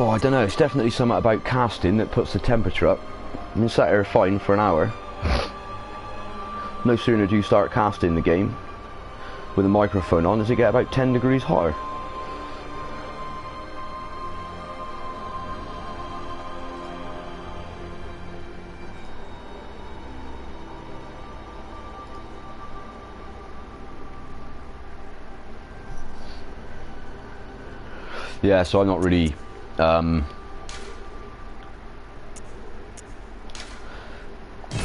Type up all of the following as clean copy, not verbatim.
Oh, I don't know, it's definitely something about casting that puts the temperature up. I've been sat here fine for an hour. No sooner do you start casting the game with a microphone on, does it get about 10 degrees hotter. Yeah, so I'm not really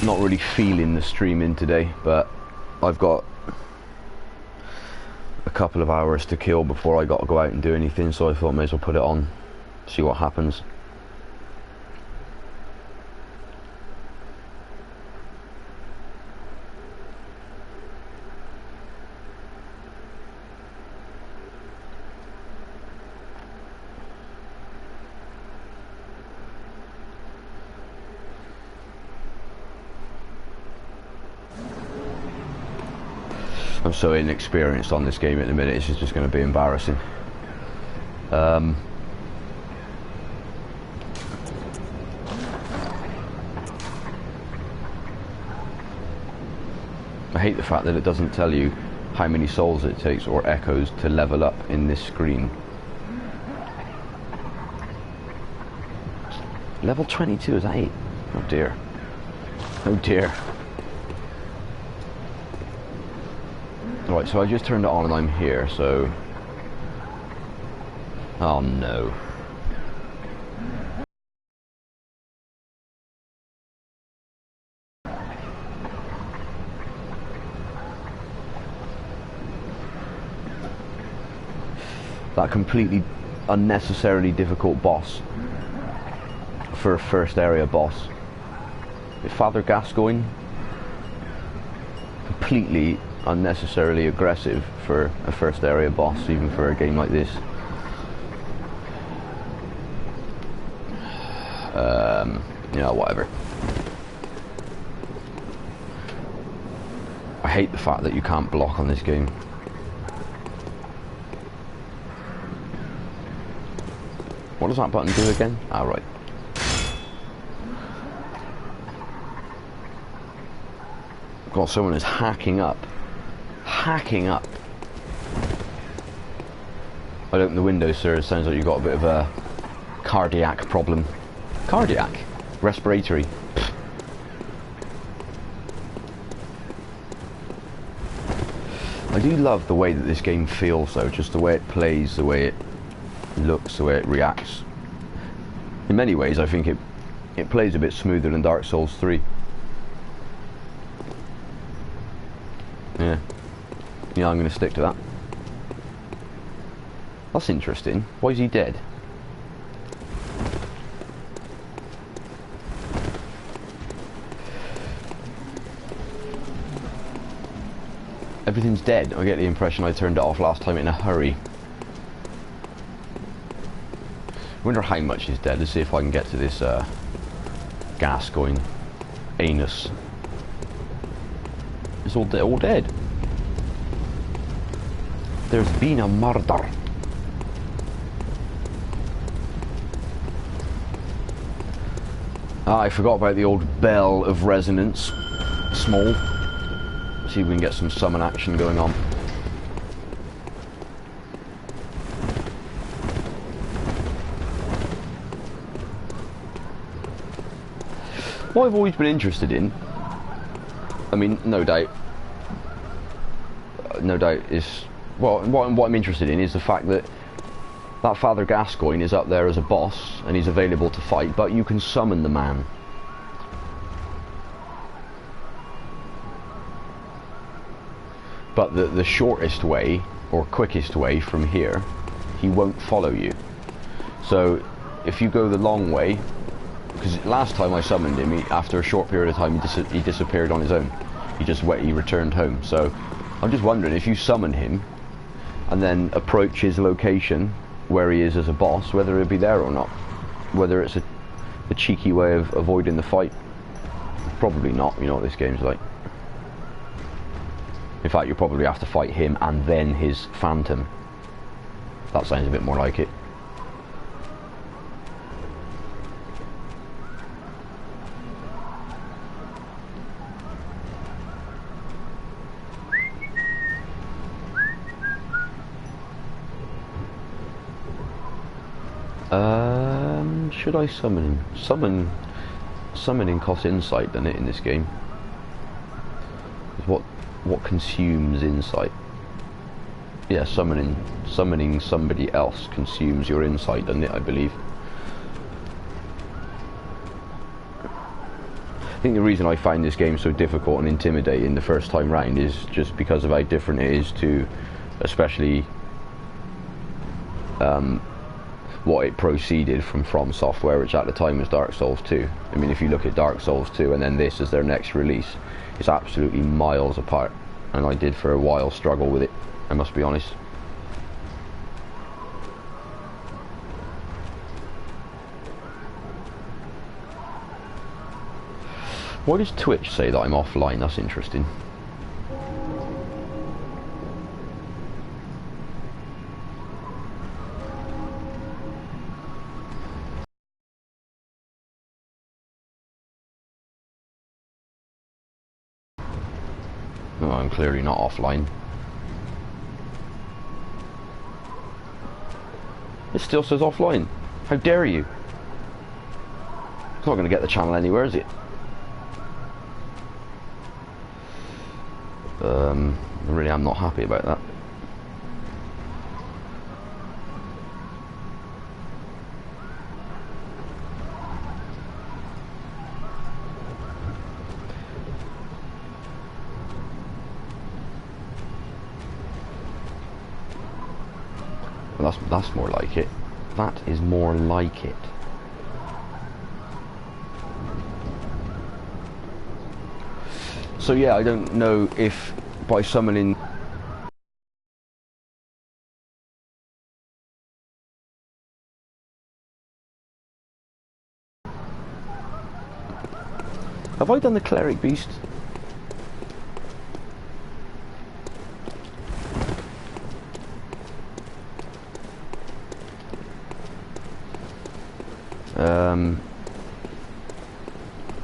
not really feeling the streaming today, but I've got a couple of hours to kill before I got to go out and do anything, so I thought I may as well put it on, see what happens. I'm so inexperienced on this game at the minute, it's just going to be embarrassing. I hate the fact that it doesn't tell you how many souls it takes or echoes to level up in this screen. Level 22, is that 8? Oh dear. Oh dear. Right, so I just turned it on and I'm here, so... Oh no. That completely unnecessarily difficult boss for a first area boss. Father Gascoigne, completely unnecessarily aggressive for a first area boss, even for a game like this. Yeah, whatever. I hate the fact that you can't block on this game. What does that button do again? Ah, right. God, someone is hacking up. Hacking up. I'd open the window, sir. It sounds like you've got a bit of a cardiac problem. Cardiac? Respiratory. Pfft. I do love the way that this game feels, though. Just the way it plays, the way it looks, the way it reacts. In many ways, I think it plays a bit smoother than Dark Souls 3. Yeah. Yeah, I'm going to stick to that. That's interesting. Why is he dead? Everything's dead. I get the impression I turned it off last time in a hurry. I wonder how much is dead. Let's see if I can get to this Gascoigne anus. It's all dead. There's been a murder. Ah, I forgot about the old Bell of Resonance. Small. See if we can get some summon action going on. What I've always been interested in, I mean, no doubt is, well, what I'm interested in is the fact that that Father Gascoigne is up there as a boss and he's available to fight, but you can summon the man. But the shortest way, or quickest way from here, he won't follow you. So, if you go the long way, because last time I summoned him, after a short period of time, he disappeared on his own. He returned home. So, I'm just wondering, if you summon him, and then approach his location, where he is as a boss, whether he'll be there or not. Whether it's a cheeky way of avoiding the fight. Probably not, you know what this game's like. In fact, you'll probably have to fight him and then his phantom. That sounds a bit more like it. should I summon? Summoning costs insight, doesn't it, in this game? What consumes insight? Yeah, summoning somebody else consumes your insight, doesn't it, I believe. I think the reason I find this game so difficult and intimidating the first time round is just because of how different it is to, especially what it proceeded from Software, which at the time was Dark Souls 2. I mean, if you look at Dark Souls 2 and then this as their next release, it's absolutely miles apart, and I did for a while struggle with it, I must be honest. Why does Twitch say that I'm offline? That's interesting. No, I'm clearly not offline. It still says offline. How dare you? It's not going to get the channel anywhere, is it? Really, I'm not happy about that. Well, that's more like it. That is more like it. So yeah, I don't know if by summoning... Have I done the Cleric Beast?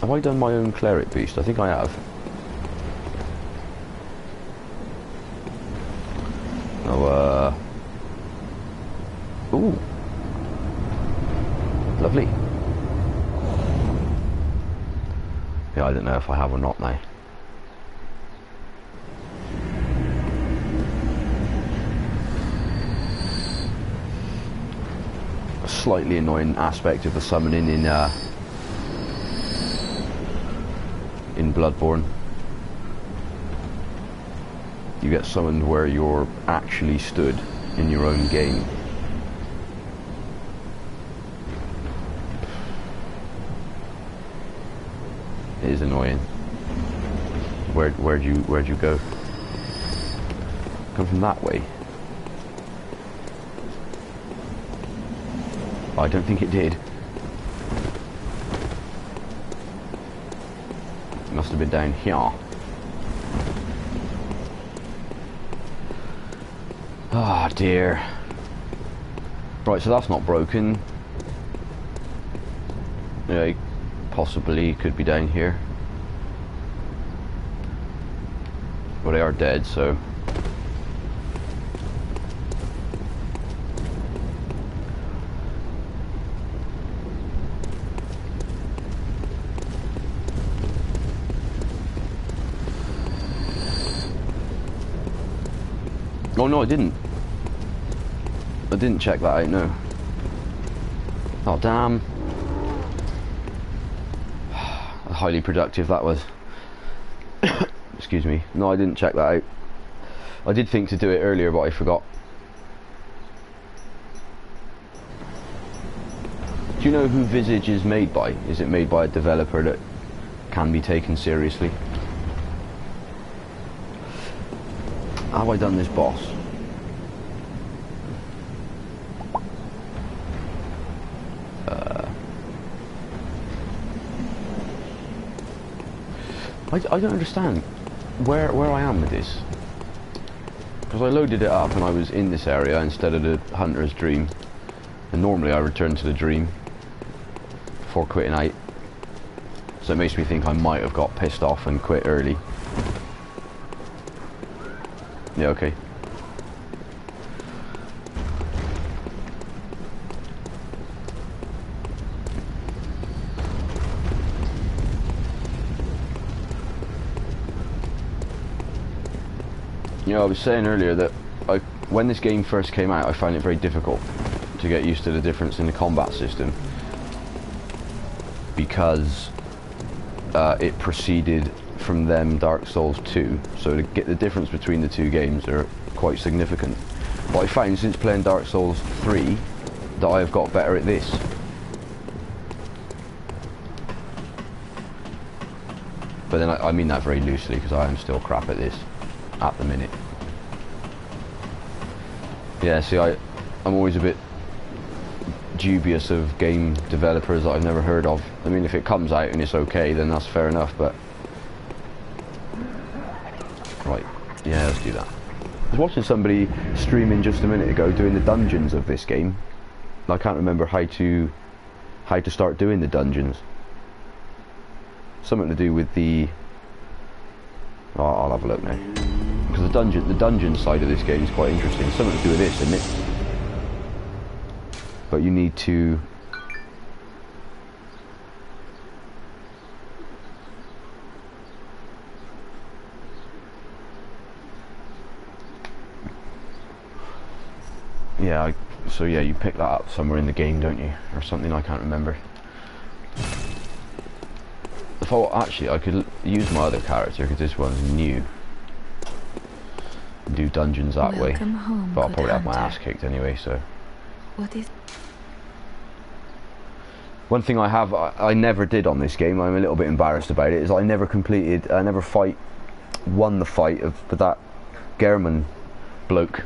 Have I done my own Cleric Beast? I think I have. Oh, ooh. Lovely. Yeah, I don't know if I have or not now. A slightly annoying aspect of the summoning in Bloodborne. You get summoned where you're actually stood in your own game. It is annoying. Where'd you go? Come from that way? I don't think it did. It must have been down here. Ah, dear. Right, so that's not broken. Yeah, possibly could be down here. But they are dead, so... Oh no, I didn't. I didn't check that out, no. Oh damn. Highly productive that was. Excuse me. No, I didn't check that out. I did think to do it earlier, but I forgot. Do you know who Visage is made by? Is it made by a developer that can be taken seriously? Have I done this boss? I don't understand where I am with this. Because I loaded it up and I was in this area instead of the Hunter's Dream. And normally I return to the Dream before quitting out. So it makes me think I might have got pissed off and quit early. Yeah, okay. You know, I was saying earlier that when this game first came out, I found it very difficult to get used to the difference in the combat system, because it proceeded from them Dark Souls 2, so to get the difference between the two games are quite significant. But I found since playing Dark Souls 3 that I have got better at this. But then I mean that very loosely, because I am still crap at this at the minute. Yeah, see, I'm always a bit dubious of game developers that I've never heard of. I mean, if it comes out and it's okay, then that's fair enough, but... Right, yeah, let's do that. I was watching somebody streaming just a minute ago doing the dungeons of this game. I can't remember how to start doing the dungeons. Something to do with the... Oh, I'll have a look now. Because the dungeon side of this game is quite interesting. Something to do with this, isn't it? But you need to... Yeah, so yeah, you pick that up somewhere in the game, don't you? Or something, I can't remember. I thought, actually, I could use my other character, because this one's new. Do dungeons that way. Home, but I'll probably have hunter. my ass kicked anyway, so... What is... One thing I never did on this game, I'm a little bit embarrassed about it, is I never won the fight with that Gehrman bloke.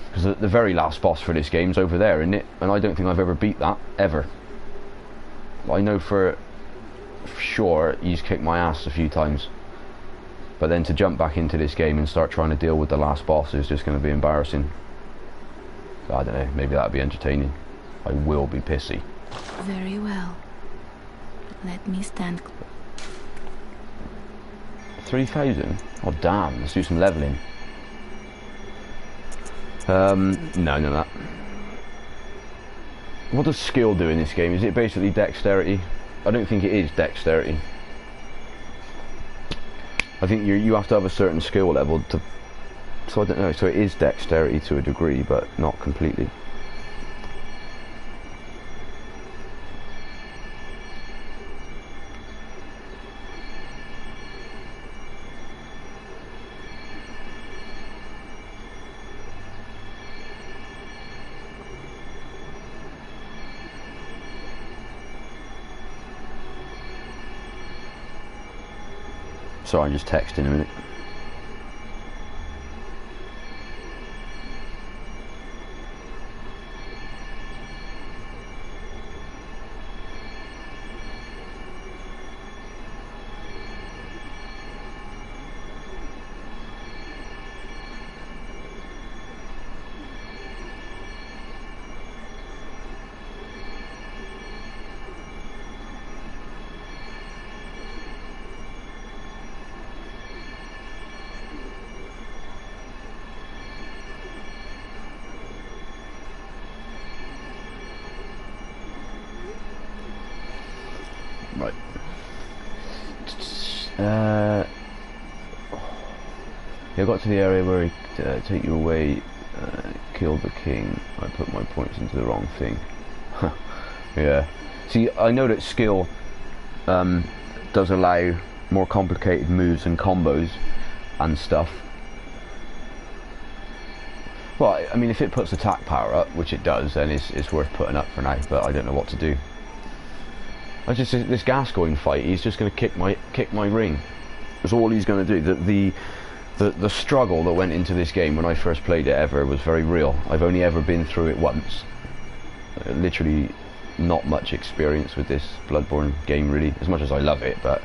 Because the very last boss for this game's over there, isn't it? And I don't think I've ever beat that, ever. I know for sure he's kicked my ass a few times. But then to jump back into this game and start trying to deal with the last boss is just going to be embarrassing. So I don't know, maybe that'll be entertaining. I will be pissy. Very well. Let me stand... 3,000? Oh damn, let's do some leveling. No, none of that. What does skill do in this game? Is it basically dexterity? I don't think it is dexterity. I think you have to have a certain skill level to... So I don't know, so it is dexterity to a degree, but not completely. Sorry, I'm just texting a minute. Right. Yeah, I got to the area where he take you away, killed the king. I put my points into the wrong thing. Yeah. See, I know that skill does allow more complicated moves and combos and stuff. Well, I mean, if it puts attack power up, which it does, then it's worth putting up for now. But I don't know what to do. This Gascoigne fight, he's just going to kick my ring. That's all he's going to do. The struggle that went into this game when I first played it ever was very real. I've only ever been through it once. Literally not much experience with this Bloodborne game really, as much as I love it, but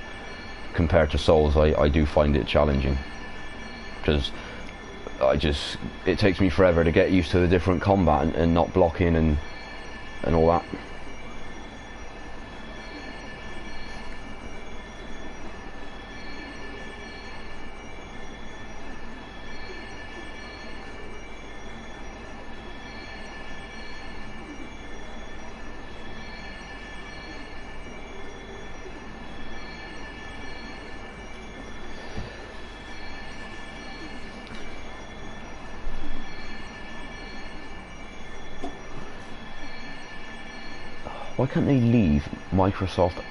compared to Souls I do find it challenging. Because it takes me forever to get used to the different combat and not blocking and all that. Why can't they leave Microsoft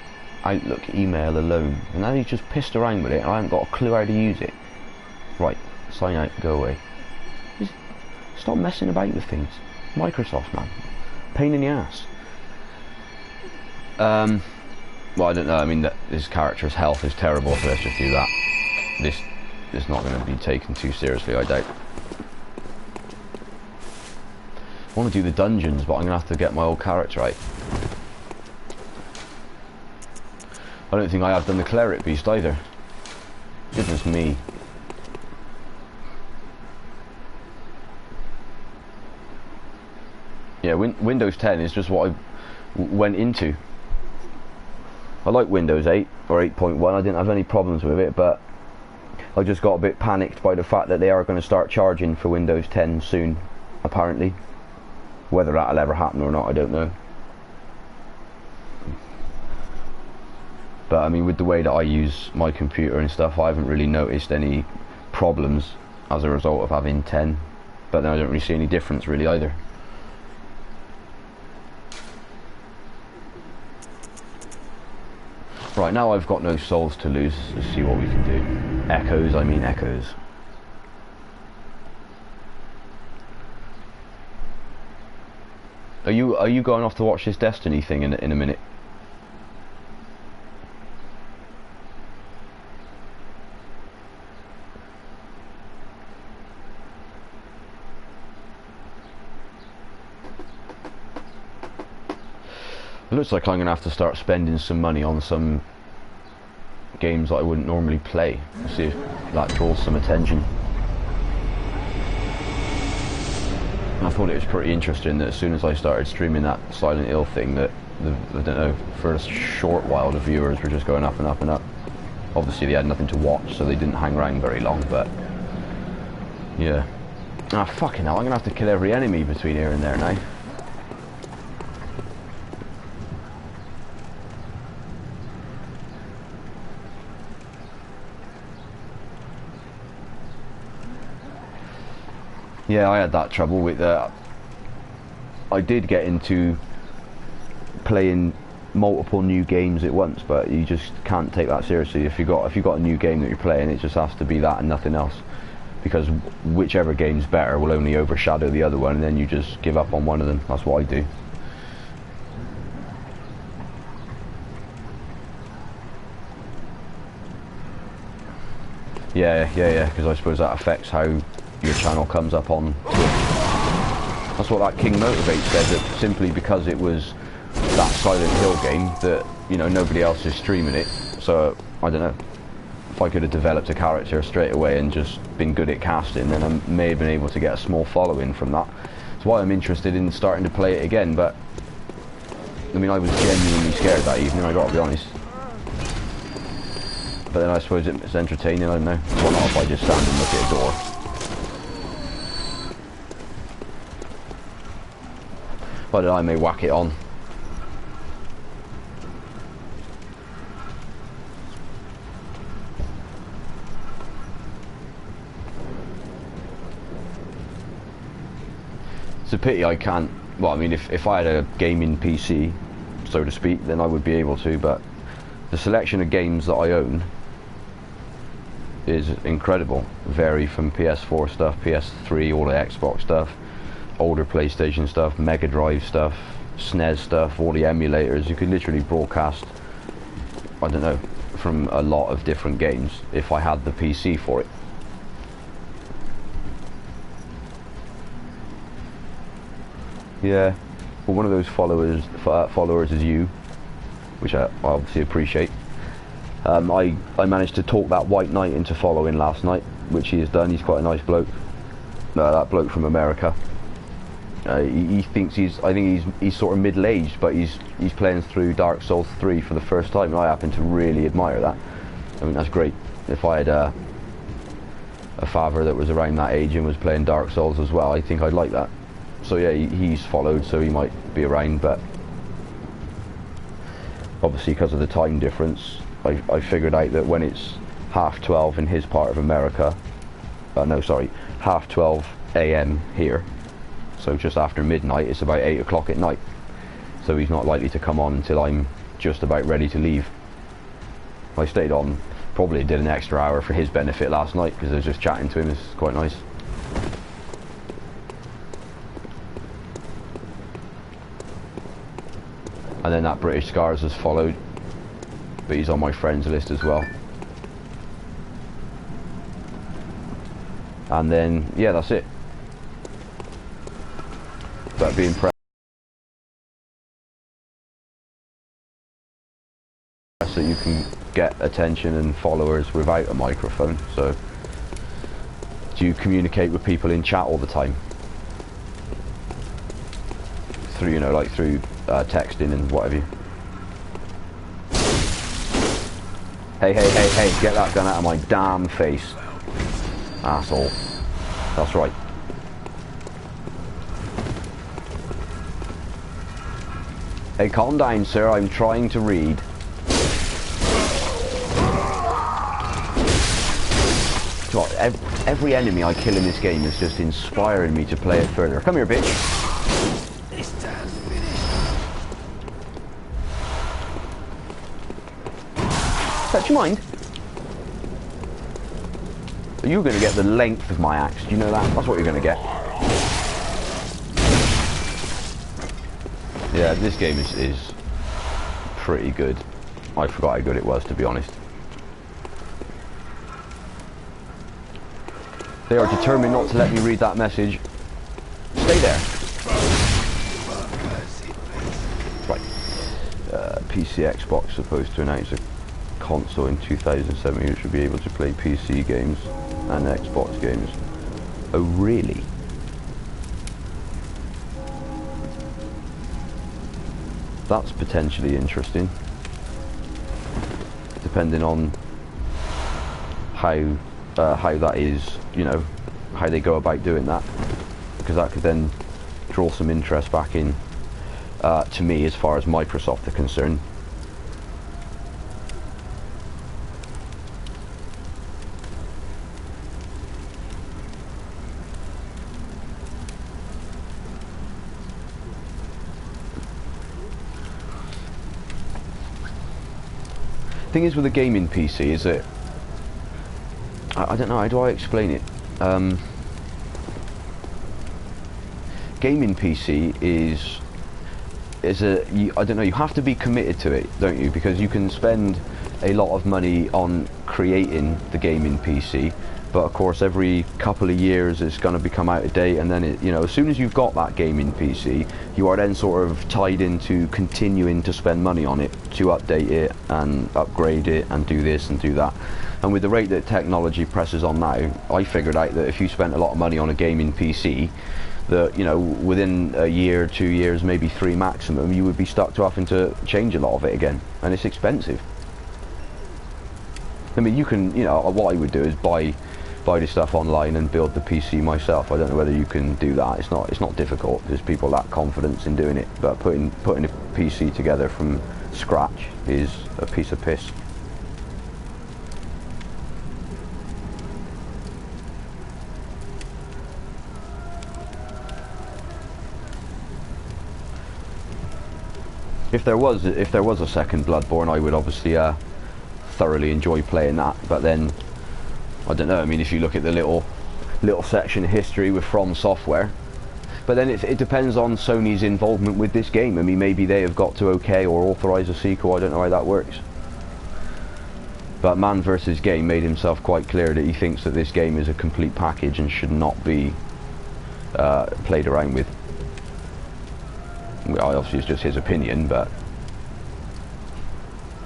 Outlook email alone? And now he's just pissed around with it and I haven't got a clue how to use it. Right, sign out, go away. Just stop messing about with things. Microsoft, man. Pain in the ass. Well, I don't know, I mean, this character's health is terrible, so let's just do that. This is not going to be taken too seriously, I doubt. I want to do the dungeons, but I'm going to have to get my old character right. I don't think I have done the cleric beast either. Goodness me. Yeah, Windows 10 is just what I went into. I like Windows 8 or 8.1. I didn't have any problems with it, but I just got a bit panicked by the fact that they are going to start charging for Windows 10 soon, apparently. Whether that'll ever happen or not, I don't know. But I mean, with the way that I use my computer and stuff, I haven't really noticed any problems as a result of having 10. But then I don't really see any difference really either. Right, now I've got no souls to lose. Let's see what we can do. Echoes, I mean echoes. Are you going off to watch this Destiny thing in a minute? It looks like I'm going to have to start spending some money on some games that I wouldn't normally play. Let's see if that draws some attention. I thought it was pretty interesting that as soon as I started streaming that Silent Hill thing, that I don't know, for a short while the viewers were just going up and up and up. Obviously they had nothing to watch, so they didn't hang around very long, but yeah. Ah, fucking hell, I'm going to have to kill every enemy between here and there now. Yeah, I had that trouble with I did get into playing multiple new games at once, but you just can't take that seriously. If you got a new game that you're playing, it just has to be that and nothing else, because whichever game's better will only overshadow the other one, and then you just give up on one of them. That's what I do. Yeah, because I suppose that affects how your channel comes up on Twitch. That's what that King Motivate said, that simply because it was that Silent Hill game that, you know, nobody else is streaming it. So I don't know, if I could have developed a character straight away and just been good at casting, then I may have been able to get a small following from that. That's why I'm interested in starting to play it again. But I mean, I was genuinely scared that evening, I gotta be honest. But then I suppose it's entertaining, I don't know. Why not if I just stand and look at a door? But I may whack it on. It's a pity I can't. Well, I mean, if I had a gaming PC, so to speak, then I would be able to, but the selection of games that I own is incredible. Vary from PS4 stuff, PS3, all the Xbox stuff, older PlayStation stuff, Mega Drive stuff, SNES stuff, all the emulators. You could literally broadcast, I don't know, from a lot of different games if I had the PC for it. Yeah, well, one of those followers is you, which I obviously appreciate. I managed to talk that White Knight into following last night, which he has done. He's quite a nice bloke. That bloke from America. He thinks I think he's sort of middle-aged, but he's playing through Dark Souls 3 for the first time, and I happen to really admire that. I mean, that's great. If I had a father that was around that age and was playing Dark Souls as well, I think I'd like that. So yeah, he's followed, so he might be around, but obviously because of the time difference, I figured out that when it's 12:30 in his part of America, no, sorry, 12:30 AM here, so just after midnight, it's about 8 o'clock at night. so he's not likely to come on until I'm just about ready to leave. I stayed on, probably did an extra hour for his benefit last night because I was just chatting to him. It's quite nice. And then that British Scars has followed, but he's on my friends list as well. And then, yeah, that's it. But being pressed that you can get attention and followers without a microphone. So, do you communicate with people in chat all the time? Through, you know, like through texting and what have you. Hey, hey, hey, hey, get that gun out of my damn face. Asshole. That's right. Hey, calm down, sir. I'm trying to read. God, every enemy I kill in this game is just inspiring me to play it further. Come here, bitch. Touch your mind. You're going to get the length of my axe. Do you know that? That's what you're going to get. Yeah, this game is pretty good. I forgot how good it was, to be honest. They are determined not to let me read that message. Stay there. Right. PC Xbox supposed to announce a console in 2007 which should be able to play PC games and Xbox games. Oh, really? That's potentially interesting, depending on how that is, you know, how they go about doing that, because that could then draw some interest back in to me as far as Microsoft are concerned. Thing is with a gaming PC is that I don't know, how do I explain it? Gaming PC is I don't know, you have to be committed to it, don't you? Because you can spend a lot of money on creating the gaming PC, but of course every couple of years it's going to become out of date, and then it, you know, as soon as you've got that gaming PC, you are then sort of tied into continuing to spend money on it to update it and upgrade it and do this and do that. And with the rate that technology presses on now, I figured out that if you spent a lot of money on a gaming PC, that, you know, within a year, 2 years, maybe 3 maximum, you would be stuck to having to change a lot of it again, and it's expensive. I mean, you can, you know, what I would do is buy the stuff online and build the PC myself. I don't know whether you can do that. It's not difficult. There's people lack confidence in doing it, but putting a PC together from scratch is a piece of piss. If there was a second Bloodborne, I would obviously thoroughly enjoy playing that. But then, I don't know. I mean, if you look at the little section of history with From Software, but then it depends on Sony's involvement with this game. I mean, maybe they have got to okay or authorize a sequel. I don't know how that works. But Man vs. Game made himself quite clear that he thinks that this game is a complete package and should not be played around with. Well, obviously it's just his opinion, but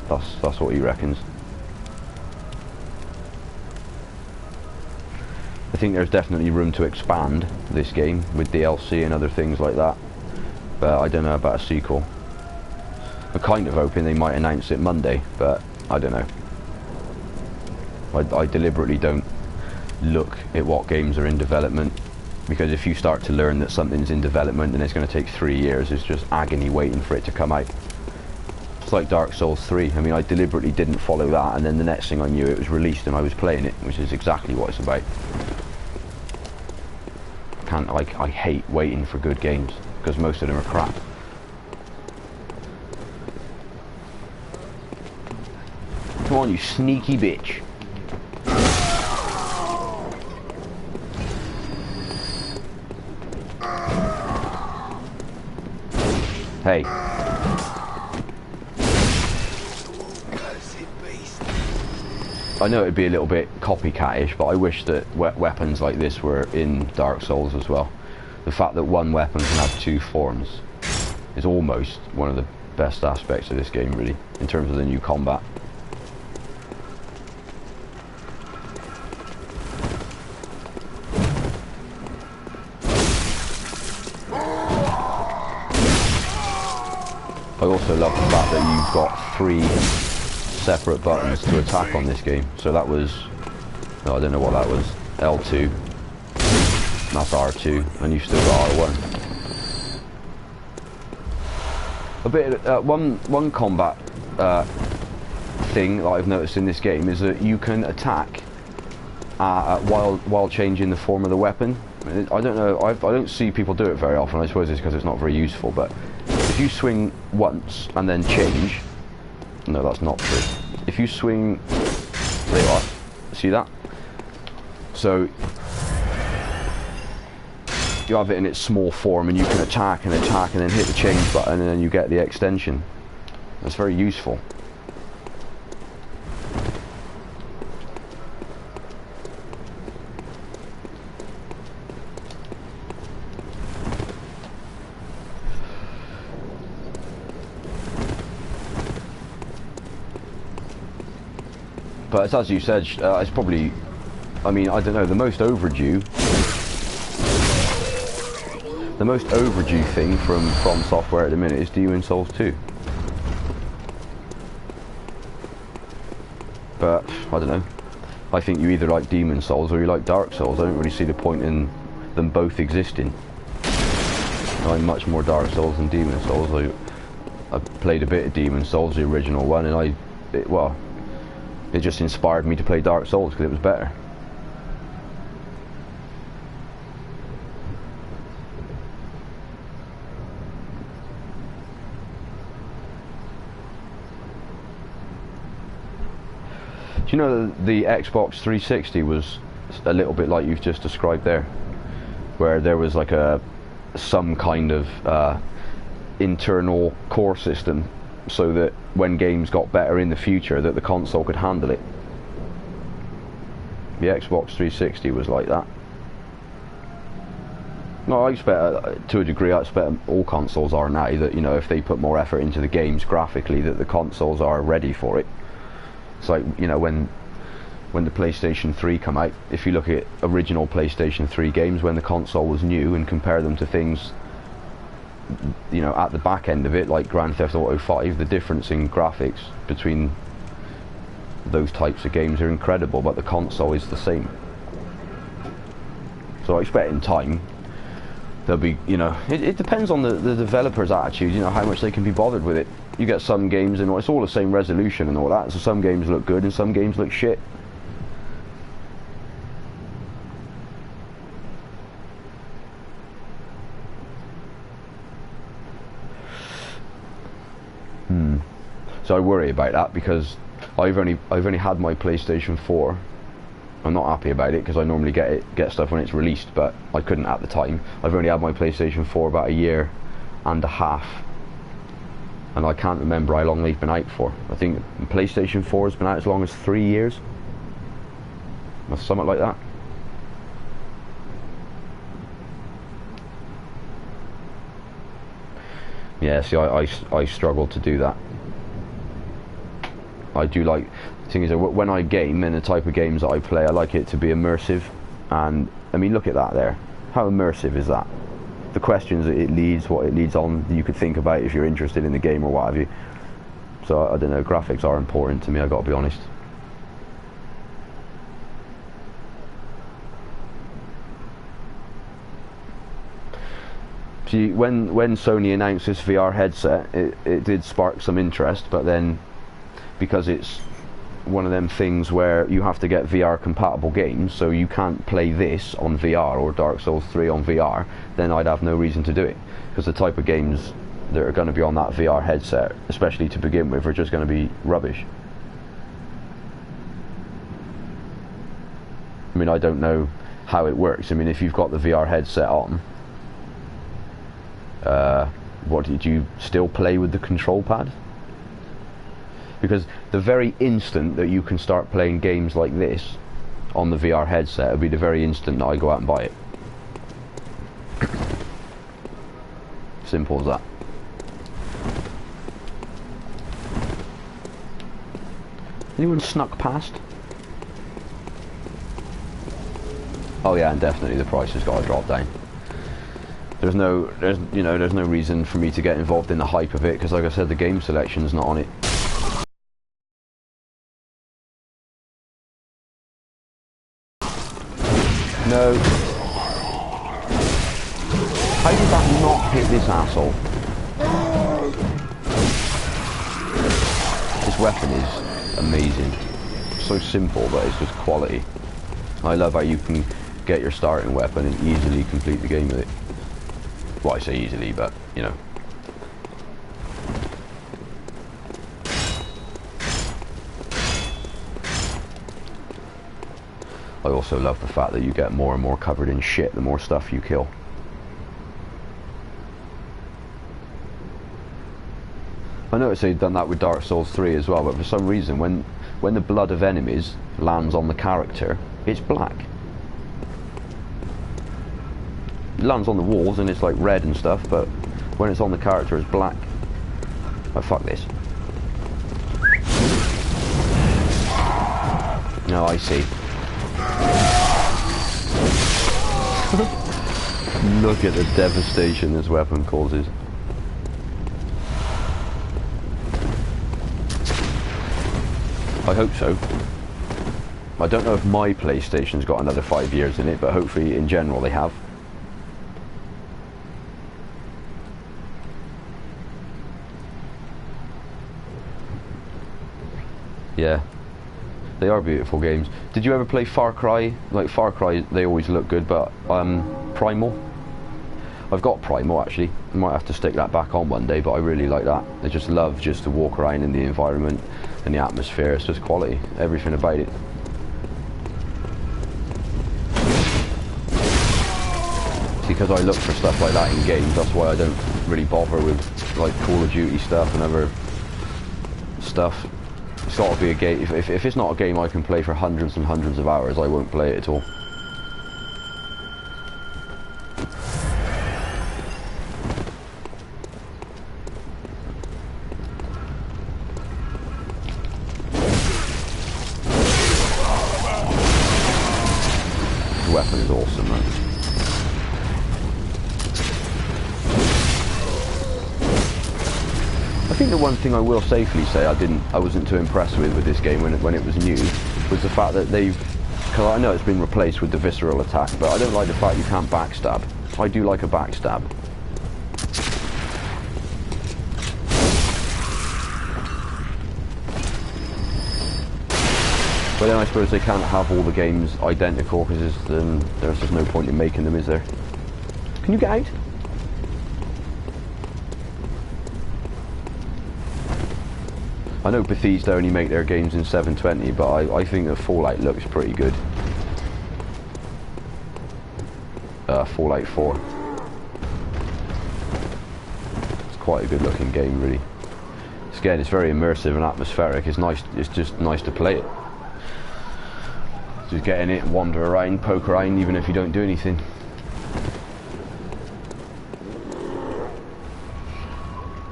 that's what he reckons. I think there's definitely room to expand this game with DLC and other things like that, but I don't know about a sequel. I'm kind of hoping they might announce it Monday, but I don't know. I deliberately don't look at what games are in development, because if you start to learn that something's in development and it's going to take 3 years, it's just agony waiting for it to come out. It's like Dark Souls 3. I mean, I deliberately didn't follow that, and then the next thing I knew, it was released and I was playing it, which is exactly what it's about. I hate waiting for good games, because most of them are crap. Come on, you sneaky bitch. Hey. I know it'd be a little bit copycat-ish, but I wish that weapons like this were in Dark Souls as well. The fact that one weapon can have two forms is almost one of the best aspects of this game, really, in terms of the new combat. I also love the fact that you've got 3 separate buttons to attack on this game. So that was, no, I don't know what that was, L2, that's R2, and you've still got R1. A bit of, one combat thing that I've noticed in this game is that you can attack while changing the form of the weapon. I don't know, I don't see people do it very often. I suppose it's because it's not very useful, but if you swing once and then change, no, that's not true. If you swing, there you are, see that? So you have it in its small form and you can attack and then hit the change button and then you get the extension. That's very useful. But it's, as you said, it's probably, I mean, I don't know, the most overdue thing from Software at the minute is Demon's Souls 2. But, I don't know, I think you either like Demon's Souls or you like Dark Souls. I don't really see the point in them both existing. I'm much more Dark Souls than Demon's Souls. I played a bit of Demon's Souls, the original one, and it just inspired me to play Dark Souls because it was better. Do you know that the Xbox 360 was a little bit like you've just described there, where there was like some kind of internal core system so that when games got better in the future that the console could handle it. The Xbox 360 was like that. No, I expect, to a degree, I expect all consoles are now that, you know, if they put more effort into the games graphically, that the consoles are ready for it. It's like, you know, when the PlayStation 3 came out, if you look at original PlayStation 3 games when the console was new and compare them to things, you know, at the back end of it, like Grand Theft Auto 5, the difference in graphics between those types of games are incredible, but the console is the same. So I expect in time there'll be, you know, it depends on the developer's attitude, you know, how much they can be bothered with it. You get some games and it's all the same resolution and all that, so some games look good and some games look shit. So I worry about that because I've only had my PlayStation 4. I'm not happy about it because I normally get stuff when it's released, but I couldn't at the time. I've only had my PlayStation 4 about a year and a half, and I can't remember how long they've been out for. I think PlayStation 4 has been out as long as 3 years, or something like that. Yeah, see, I struggle to do that. I do like, the thing is, when I game, and the type of games that I play, I like it to be immersive. And I mean, look at that there. How immersive is that? The questions that it leads, what it leads on, you could think about if you're interested in the game or what have you. So I don't know, graphics are important to me, I gotta be honest. See, when Sony announced this VR headset, it did spark some interest, but then because it's one of them things where you have to get VR compatible games, so you can't play this on VR or Dark Souls 3 on VR, then I'd have no reason to do it, because the type of games that are going to be on that VR headset, especially to begin with, are just going to be rubbish. I mean, I don't know how it works. I mean, if you've got the VR headset on, what did you still play with the control pad? Because the very instant that you can start playing games like this on the VR headset will be the very instant that I go out and buy it. Simple as that. Anyone snuck past? Oh yeah, and definitely the price has got to drop down. There's no reason for me to get involved in the hype of it, because like I said, the game selection's not on it. No. How did that not hit this asshole? This weapon is amazing. So simple, but it's just quality. I love how you can get your starting weapon and easily complete the game with it. Well, I say easily, but, you know. I also love the fact that you get more and more covered in shit the more stuff you kill. I noticed they've done that with Dark Souls 3 as well, but for some reason when the blood of enemies lands on the character, it's black. It lands on the walls and it's like red and stuff, but when it's on the character it's black. Oh, fuck this. No, I see. Look at the devastation this weapon causes. I hope so. I don't know if my PlayStation's got another 5 years in it, but hopefully in general they have. Yeah. They are beautiful games. Did you ever play Far Cry? Like Far Cry, they always look good, but Primal? I've got Primal actually. I might have to stick that back on one day, but I really like that. I just love just to walk around in the environment and the atmosphere. It's just quality, everything about it. Because I look for stuff like that in games, that's why I don't really bother with like Call of Duty stuff and other stuff. It's got to be a game. If it's not a game I can play for hundreds and hundreds of hours, I won't play it at all. The weapon is awesome, man. I think the one thing I will safely say I wasn't too impressed with this game when it was new was the fact that because I know it's been replaced with the visceral attack, but I don't like the fact you can't backstab. I do like a backstab. But then I suppose they can't have all the games identical because there's just no point in making them, is there? Can you get out? I know Bethesda only make their games in 720, but I think that Fallout looks pretty good. Fallout 4. It's quite a good looking game, really. Again, it's very immersive and atmospheric. It's nice. It's just nice to play it. Just get in it, wander around, poke around, even if you don't do anything.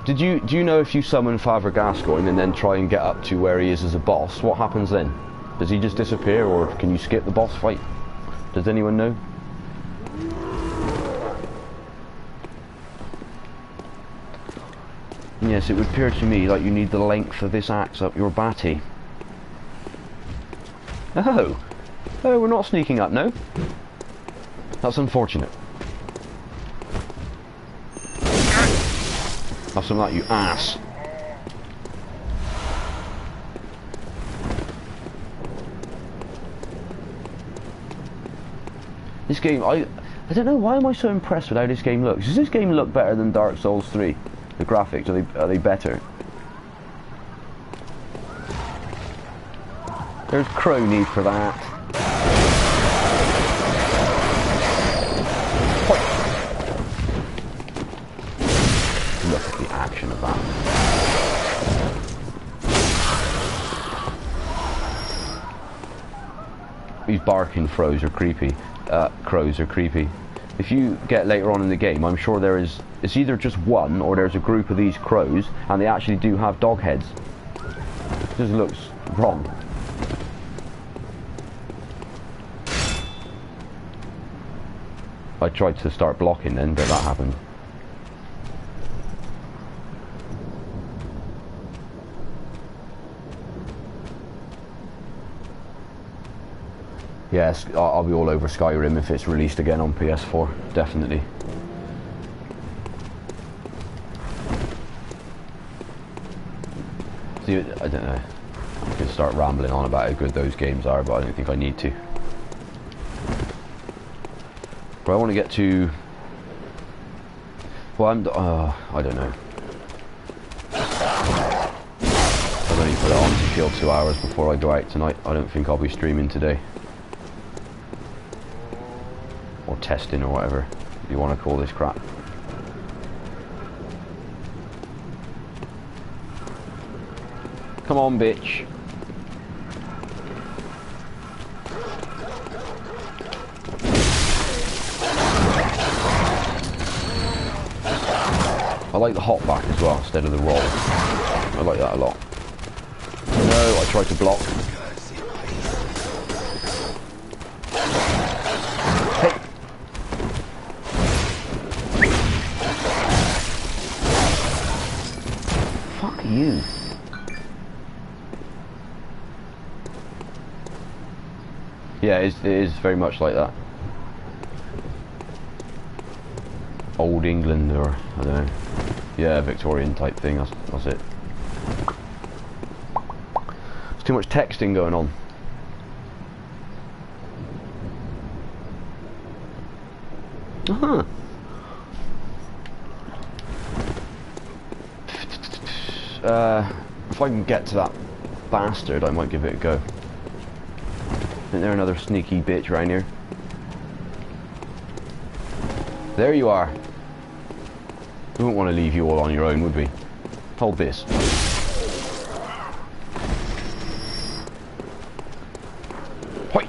Do you know if you summon Father Gascoigne and then try and get up to where he is as a boss, what happens then? Does he just disappear, or can you skip the boss fight? Does anyone know? Yes, it would appear to me like you need the length of this axe up your batty. Oh! Oh, we're not sneaking up, no? That's unfortunate. Have some of that, you ass. This game, I don't know, why am I so impressed with how this game looks? Does this game look better than Dark Souls 3? The graphics, are they better? There's Crony for that. These barking crows are creepy. If you get later on in the game, I'm sure it's either just one or there's a group of these crows, and they actually do have dog heads. It just looks wrong. I tried to start blocking then, but that happened. Yes, I'll be all over Skyrim if it's released again on PS4, definitely. See, I don't know. I could start rambling on about how good those games are, but I don't think I need to. But I want to get to... Well, I don't know. I've only put it on to kill 2 hours before I go out tonight. I don't think I'll be streaming today. Or testing or whatever you want to call this crap. Come on, bitch. I like the hop back as well instead of the roll. I like that a lot. No, I tried to block. Hey. Fuck you. Yeah, it is very much like that. Old England, or I don't know. Yeah, Victorian type thing, that's it. There's too much texting going on. Uh-huh. If I can get to that bastard, I might give it a go. Isn't there another sneaky bitch around here? There you are. We wouldn't want to leave you all on your own, would we? Hold this. Hoi!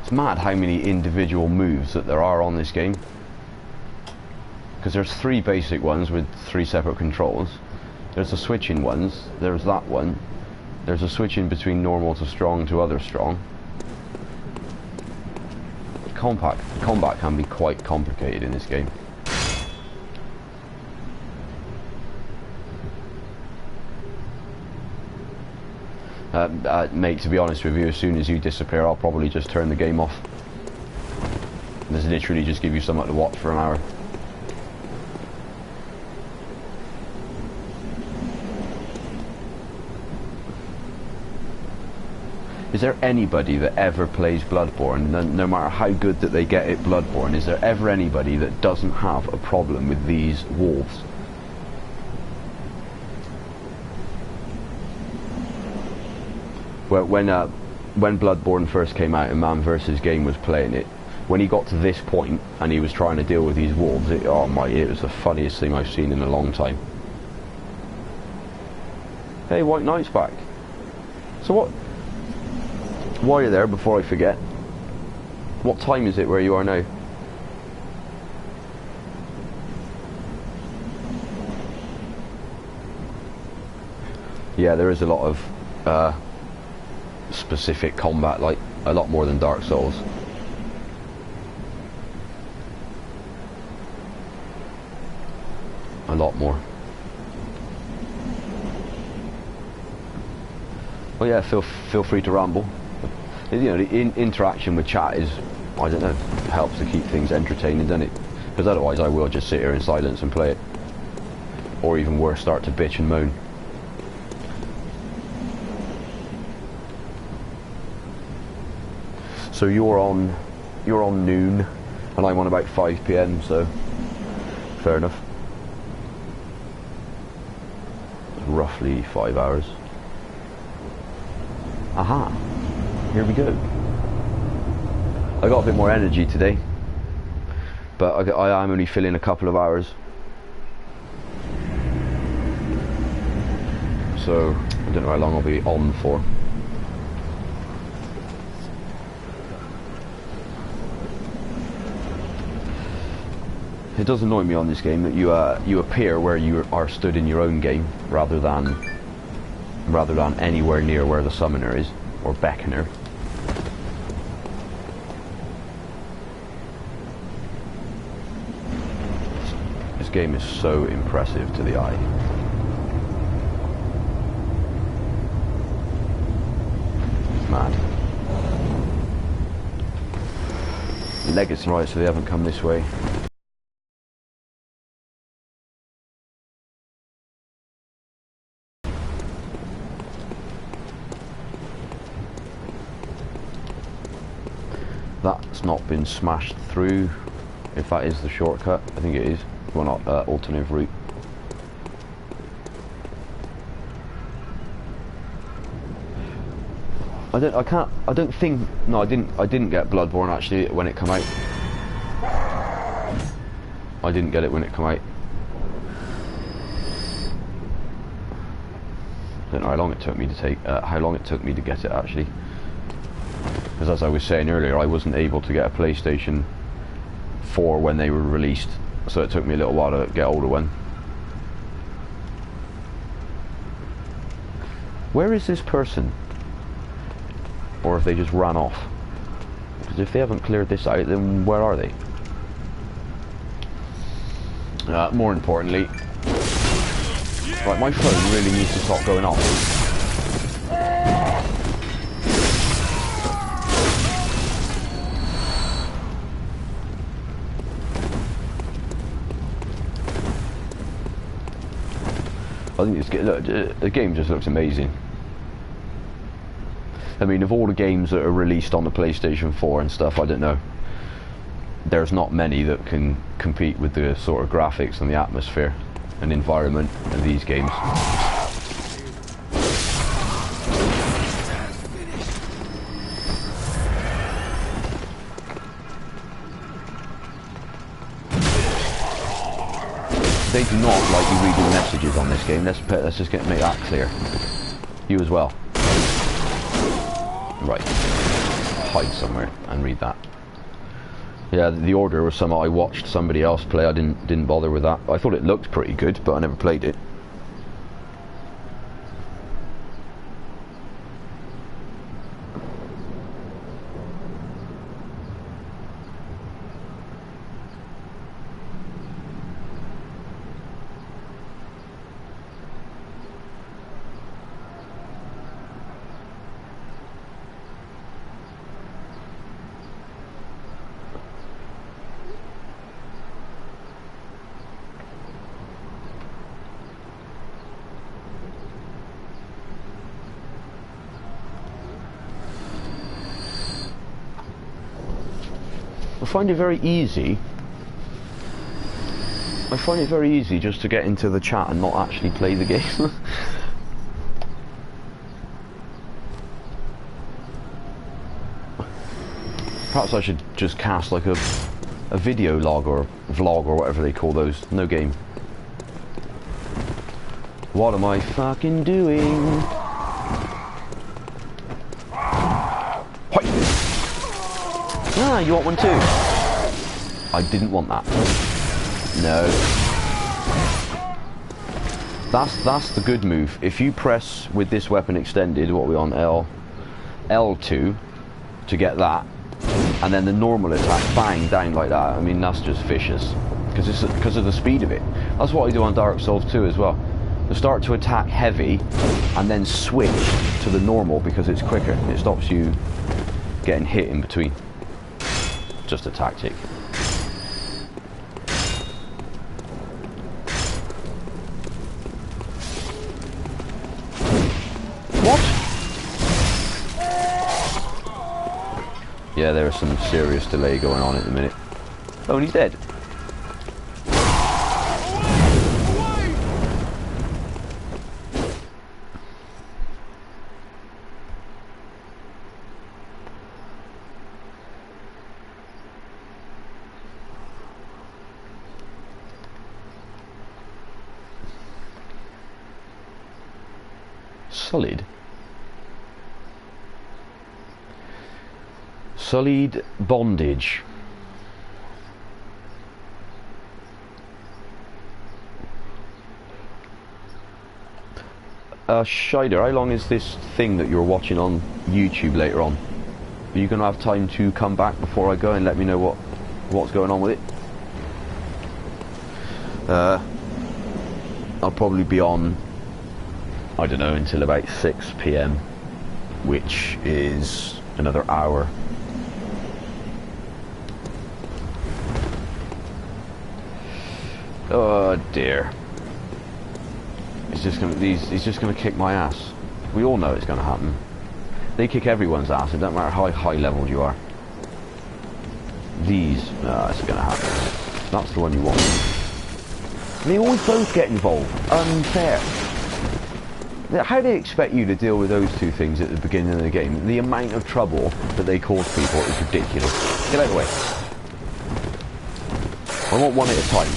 It's mad how many individual moves that there are on this game. Because there's 3 basic ones with 3 separate controls. There's the switching ones, there's that one. There's a switching between normal to strong to other strong. Combat can be quite complicated in this game. Mate, to be honest with you, as soon as you disappear, I'll probably just turn the game off. Just literally just give you something to watch for an hour. Is there anybody that ever plays Bloodborne, no matter how good that they get at Bloodborne, is there ever anybody that doesn't have a problem with these wolves? Well, when Bloodborne first came out and Man vs. Game was playing it, when he got to this point and he was trying to deal with these wolves, it was the funniest thing I've seen in a long time. Hey, White Knight's back. So what? While you're there, before I forget, what time is it where you are now? Yeah, there is a lot of specific combat, like a lot more than Dark Souls. A lot more. Well, yeah, feel free to ramble. You know, the interaction with chat is, I don't know, helps to keep things entertaining, doesn't it? Because otherwise I will just sit here in silence and play it. Or even worse, start to bitch and moan. So you're on noon, and I'm on about 5 PM, so fair enough. Roughly 5 hours. Aha! Here we go. I got a bit more energy today, but I am only filling a couple of hours. So so I don't know how long I'll be on for. It does annoy me on this game that you appear where you are stood in your own game rather than anywhere near where the summoner is or beckoner. This game is so impressive to the eye. It's mad. Legacy, right, so they haven't come this way. That's not been smashed through, if that is the shortcut. I think it is. Well, not alternative route. I didn't get Bloodborne actually when it came out. I didn't get it when it came out. I don't know how long it took me to get it actually. Because as I was saying earlier, I wasn't able to get a PlayStation 4 when they were released, so it took me a little while to get older one. Where is this person? Or if they just ran off? Because if they haven't cleared this out, then where are they? More importantly, right, my phone really needs to stop going off. I think the game just looks amazing. I mean, of all the games that are released on the PlayStation 4 and stuff, I don't know. There's not many that can compete with the sort of graphics and the atmosphere and environment of these games. They do not like you reading messages on this game. Let's just make that clear. You as well. Right. Hide somewhere and read that. Yeah, The Order was something I watched somebody else play. I didn't bother with that. I thought it looked pretty good, but I never played it. I find it very easy just to get into the chat and not actually play the game. Perhaps I should just cast like a video log or vlog or whatever they call those. No game. What am I fucking doing? Ah, you want one too? I didn't want that. No. That's the good move. If you press with this weapon extended, what are we on, L2 to get that, and then the normal attack, bang, down like that. I mean, that's just vicious. Because of the speed of it. That's what I do on Dark Souls 2 as well. I start to attack heavy, and then switch to the normal because it's quicker. It stops you getting hit in between. Just a tactic. What? Yeah, there is some serious delay going on at the minute. Oh, and he's dead. Sullied? Sullied bondage. Shider, how long is this thing that you're watching on YouTube later on? Are you going to have time to come back before I go and let me know what's going on with it? I'll probably be on, I don't know, until about 6 PM, which is another hour. Oh dear. He's just gonna kick my ass. We all know it's gonna happen. They kick everyone's ass, it doesn't matter how high leveled you are. It's gonna happen. That's the one you want. They always both get involved. Unfair. How do they expect you to deal with those two things at the beginning of the game? The amount of trouble that they cause people is ridiculous. Get out of the way. I want one at a time.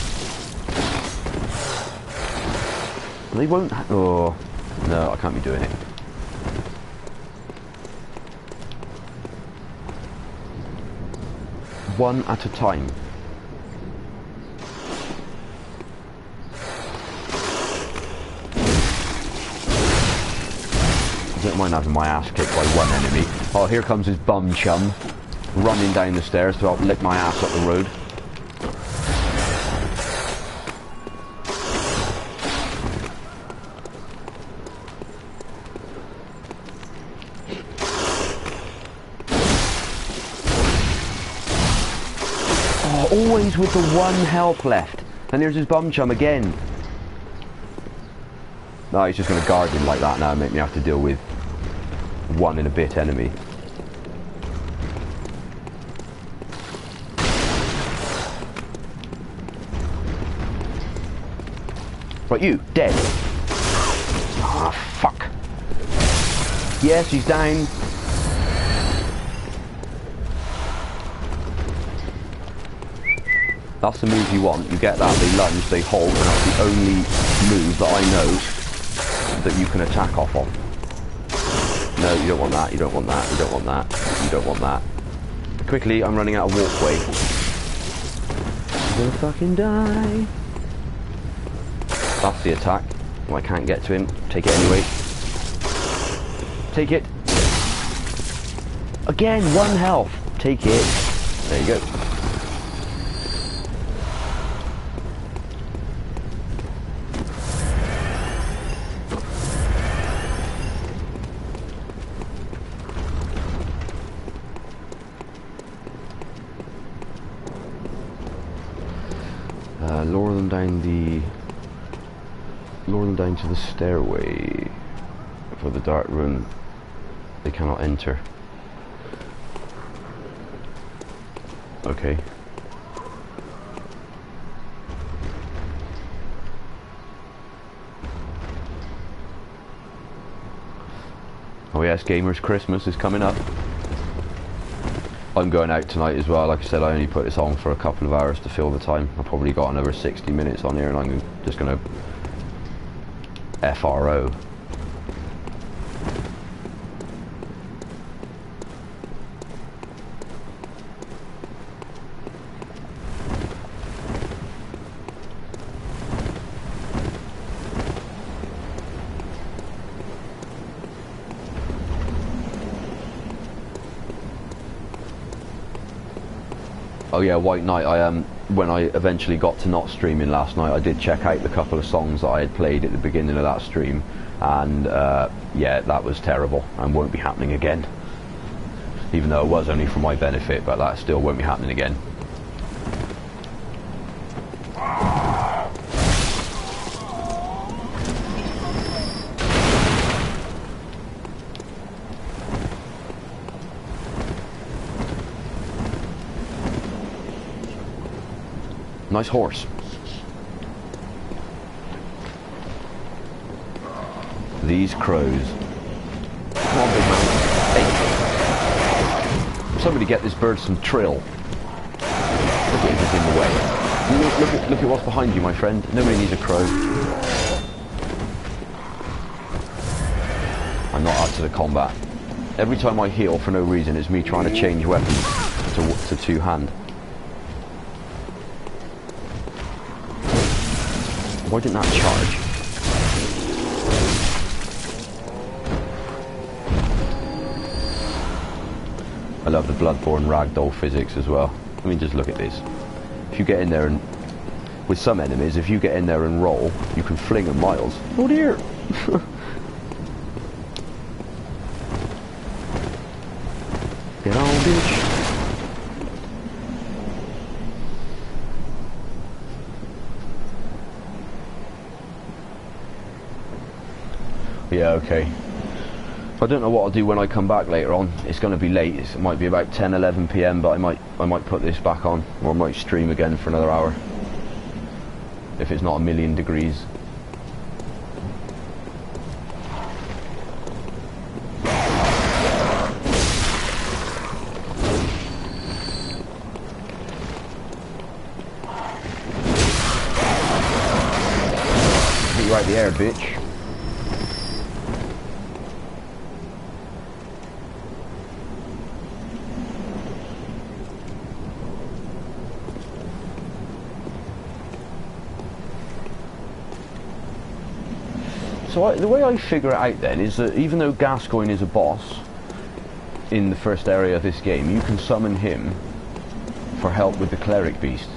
They won't. Oh, no, I can't be doing it. One at a time. I don't mind having my ass kicked by one enemy. Oh, here comes his bum chum, running down the stairs to help lick my ass up the road. Always with the one health left. And there's his bum chum again. No, he's just going to guard him like that now and make me have to deal with one and a bit enemy. Right, you, dead. Ah, fuck. Yes, he's down. That's the move you want. You get that, they lunge, they hold, and that's the only move that I know that you can attack off of. No, you don't want that, you don't want that, you don't want that, you don't want that. Quickly, I'm running out of walkway. I'm gonna fucking die. That's the attack. Well, I can't get to him. Take it anyway. Take it. Again, one health. Take it. There you go. Lower them down to the stairway for the dark room. They cannot enter. Okay. Oh yes, Gamers Christmas is coming up. I'm going out tonight as well. Like I said, I only put this on for a couple of hours to fill the time. I've probably got another 60 minutes on here and I'm just going to FRO. Oh yeah, White Knight, when I eventually got to not streaming last night, I did check out the couple of songs that I had played at the beginning of that stream, and yeah, that was terrible and won't be happening again. Even though it was only for my benefit, but that still won't be happening again. Nice horse. These crows. Come on, big man. Hey. Somebody get this bird some trill. Look at it, it's in the way. Look at what's behind you, my friend. Nobody needs a crow. I'm not up to the combat. Every time I heal for no reason, it's me trying to change weapons to two-hand. Why didn't that charge? I love the Bloodborne ragdoll physics as well. I mean, just look at this. If you get in there and... With some enemies, if you get in there and roll, you can fling them miles. Oh dear! Get on, bitch! Yeah, okay. I don't know what I'll do when I come back later on. It's going to be late. It might be about 10, 11 PM, but I might put this back on, or I might stream again for another hour. If it's not a million degrees. Hit you right in the air, bitch. So the way I figure it out then is that even though Gascoigne is a boss in the first area of this game, you can summon him for help with the cleric beast.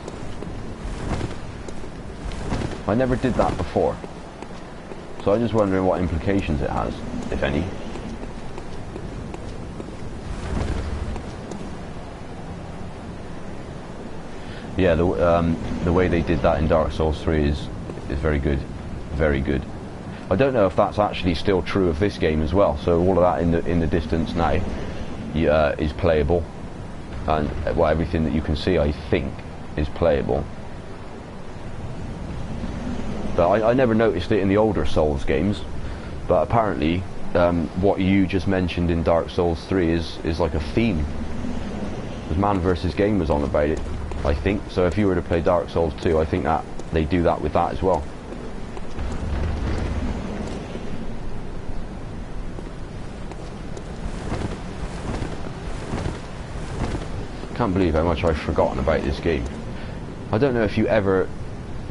I never did that before, so I'm just wondering what implications it has, if any. Yeah, the way they did that in Dark Souls 3 is very good, very good. I don't know if that's actually still true of this game as well. So all of that in the distance now is playable, and well, everything that you can see, I think, is playable. But I never noticed it in the older Souls games. But apparently, what you just mentioned in Dark Souls 3 is like a theme. Because Man vs. Game was on about it, I think. So if you were to play Dark Souls 2, I think that they do that with that as well. Can't believe how much I've forgotten about this game. I don't know if you ever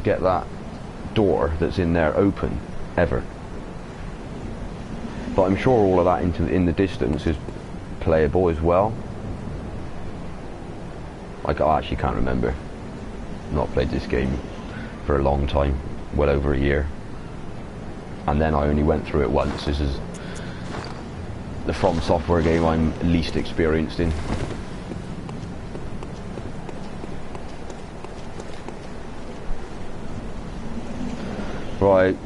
get that door that's in there open, ever. But I'm sure all of that in the distance is playable as well. I actually can't remember. I've not played this game for a long time, well over a year. And then I only went through it once. This is the From Software game I'm least experienced in. Right,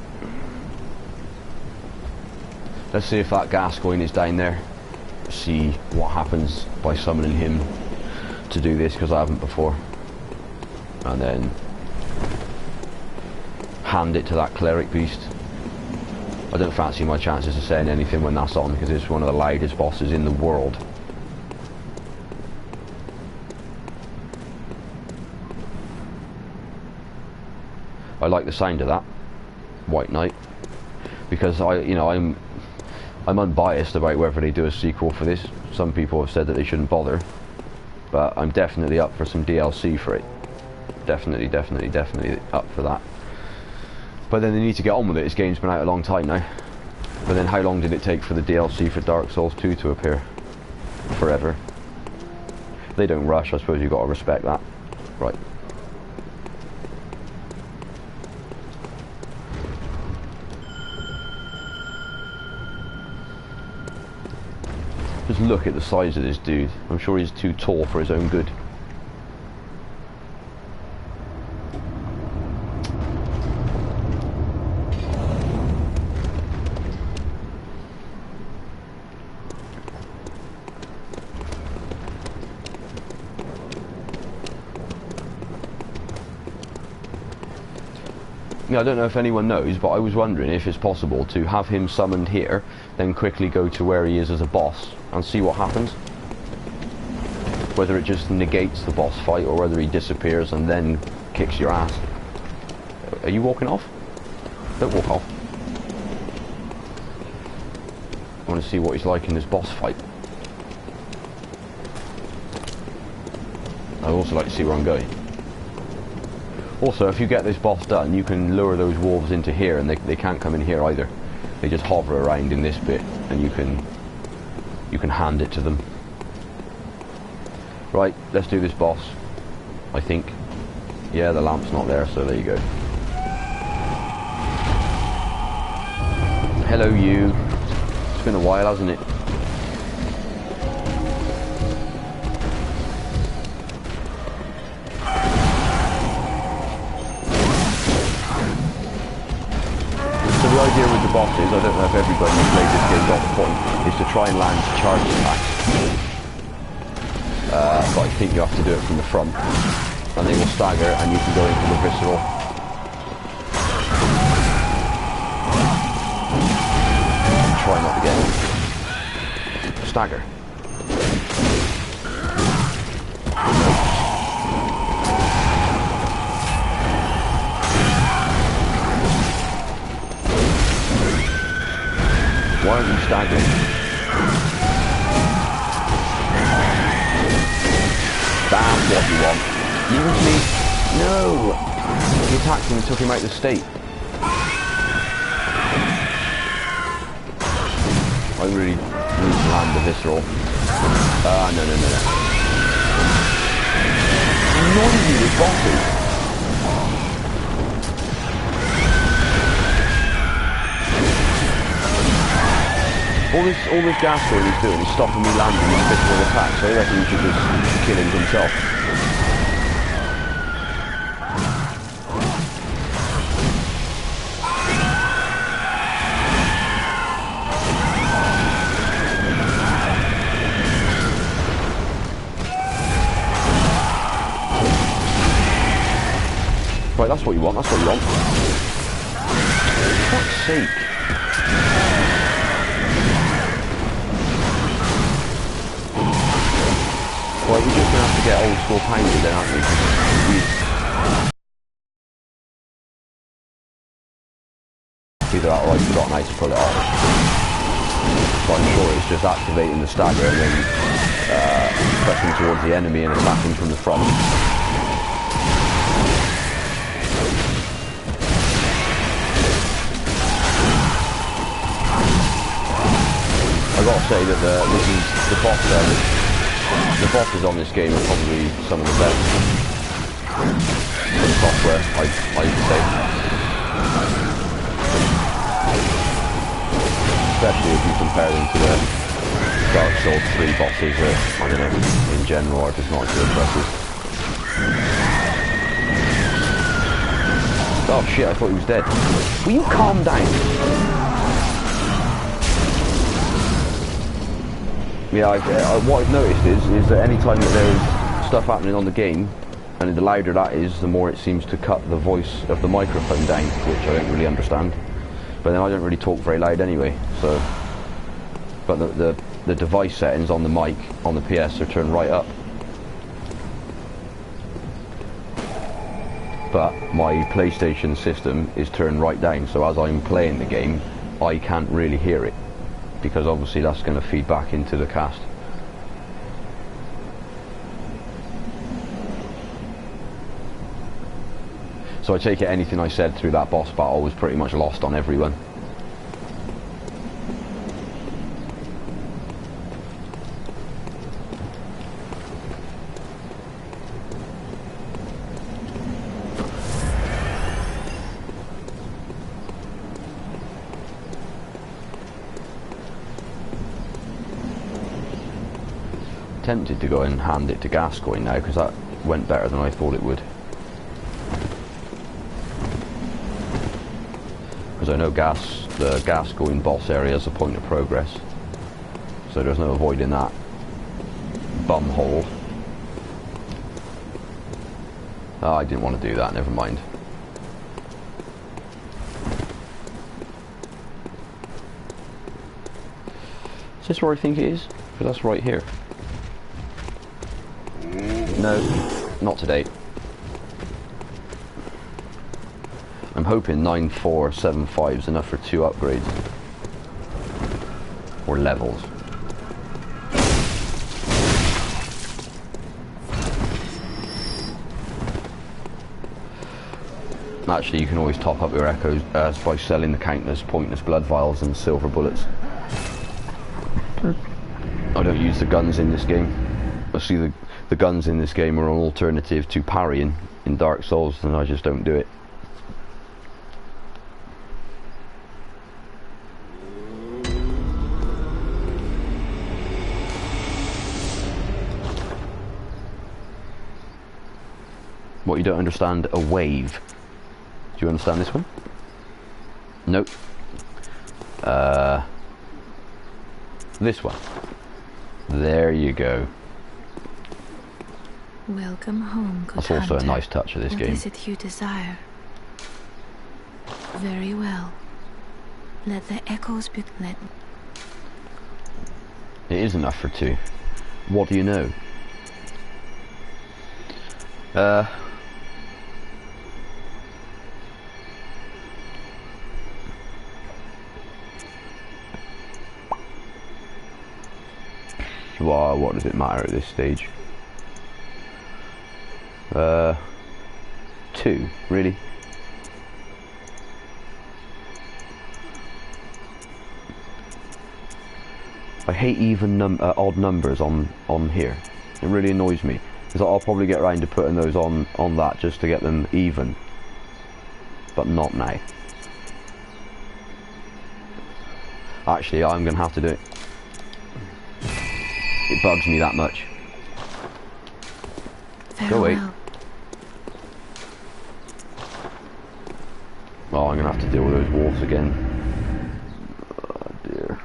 let's see if that Gascoigne is down there. See what happens by summoning him to do this, because I haven't before. And then hand it to that cleric beast. I don't fancy my chances of saying anything when that's on, because it's one of the loudest bosses in the world. I like the sound of that. White Knight, because I'm unbiased about whether they do a sequel for this. Some people have said that they shouldn't bother, but I'm definitely up for some DLC for it. Definitely up for that. But then they need to get on with it. This game's been out a long time now. But then how long did it take for the DLC for Dark Souls 2 to appear? Forever. They don't rush. I suppose you've got to respect that. Right. Just look at the size of this dude. I'm sure he's too tall for his own good. Yeah, I don't know if anyone knows, but I was wondering if it's possible to have him summoned here, then quickly go to where he is as a boss and see what happens. Whether it just negates the boss fight or whether he disappears and then kicks your ass. Are you walking off? Don't walk off. want to see what he's like in this boss fight. I'd also like to see where I'm going. Also, if you get this boss done, you can lure those wolves into here, and they can't come in here either. They just hover around in this bit, and you can hand it to them. Right, let's do this boss. I think. Yeah, the lamp's not there, so there you go. Hello, you. It's been a while, hasn't it? So the idea with the bosses, I don't know if everybody who's played this game got the point, is to try and land charge attacks. But I think you have to do it from the front. And they will stagger, and you can go into the visceral. Try not to get him. Stagger. Why aren't you staggering? That's what you want. Leave him to me. No! He attacked him and took him out of the state. I really need to land the visceral. No. Noisy, these bosses. All this Gascoigne is doing is stopping me landing his visceral attack, so I reckon he should just kill him himself. Right, that's what you want, that's what you want. For fuck's sake. Right, we're just going to have to get old school painted then, aren't we? Either that or I've forgotten how to pull it off. But I'm sure it's just activating the stagger and then pressing towards the enemy and attacking from the front. I've got to say that the bosses on this game are probably some of the best software, I'd say. Especially if you compare them to the Dark Souls 3 bosses that, I don't know, in general are just not so impressive. Oh shit, I thought he was dead. Will you calm down? Yeah, what I've noticed is that any time that there's stuff happening on the game, and the louder that is, the more it seems to cut the voice of the microphone down, which I don't really understand. But then I don't really talk very loud anyway, so... But the device settings on the mic, on the PS, are turned right up. But my PlayStation system is turned right down, so as I'm playing the game, I can't really hear it. Because obviously that's going to feed back into the cast. So I take it anything I said through that boss battle was pretty much lost on everyone. Tempted to go and hand it to Gascoigne now because that went better than I thought it would. Because I know the Gascoigne boss area is a point of progress, so there's no avoiding that bum hole. Oh, I didn't want to do that, never mind. Is this where I think it is? Because that's right here. No, not today. I'm hoping 9475 is enough for 2 upgrades. or levels. Actually, you can always top up your echoes by selling the countless pointless blood vials and silver bullets. I don't use the guns in this game. I see the guns in this game are an alternative to parrying in Dark Souls, and I just don't do it. What, you don't understand a wave? Do you understand this one? Nope. This one. There you go. Welcome home, good That's also hunter. a nice touch of this game. What is it you desire? Very well. Let the echoes be... Let... It is enough for two. What do you know? Well, what does it matter at this stage? 2, really? I hate even odd numbers on here. It really annoys me. Because I'll probably get around to putting those on that just to get them even. But not now. Actually, I'm going to have to do it. It bugs me that much. Very Go away. well. Oh, I'm going to have to deal with those wolves again. Oh dear.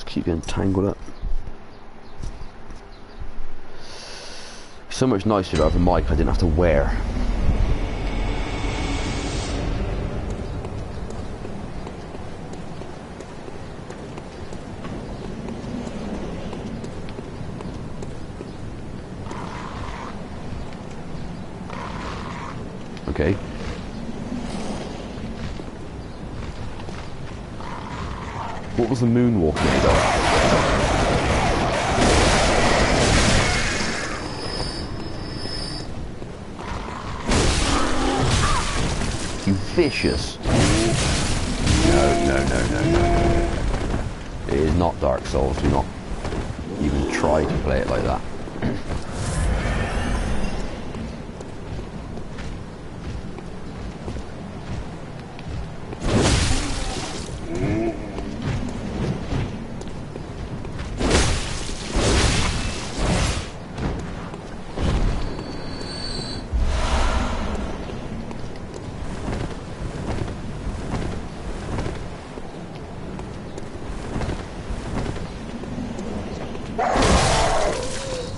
Keep getting tangled up. So much nicer to have a mic I didn't have to wear. Okay. What was the moonwalk made of? You vicious. No. It is not Dark Souls. Do not even try to play it like that.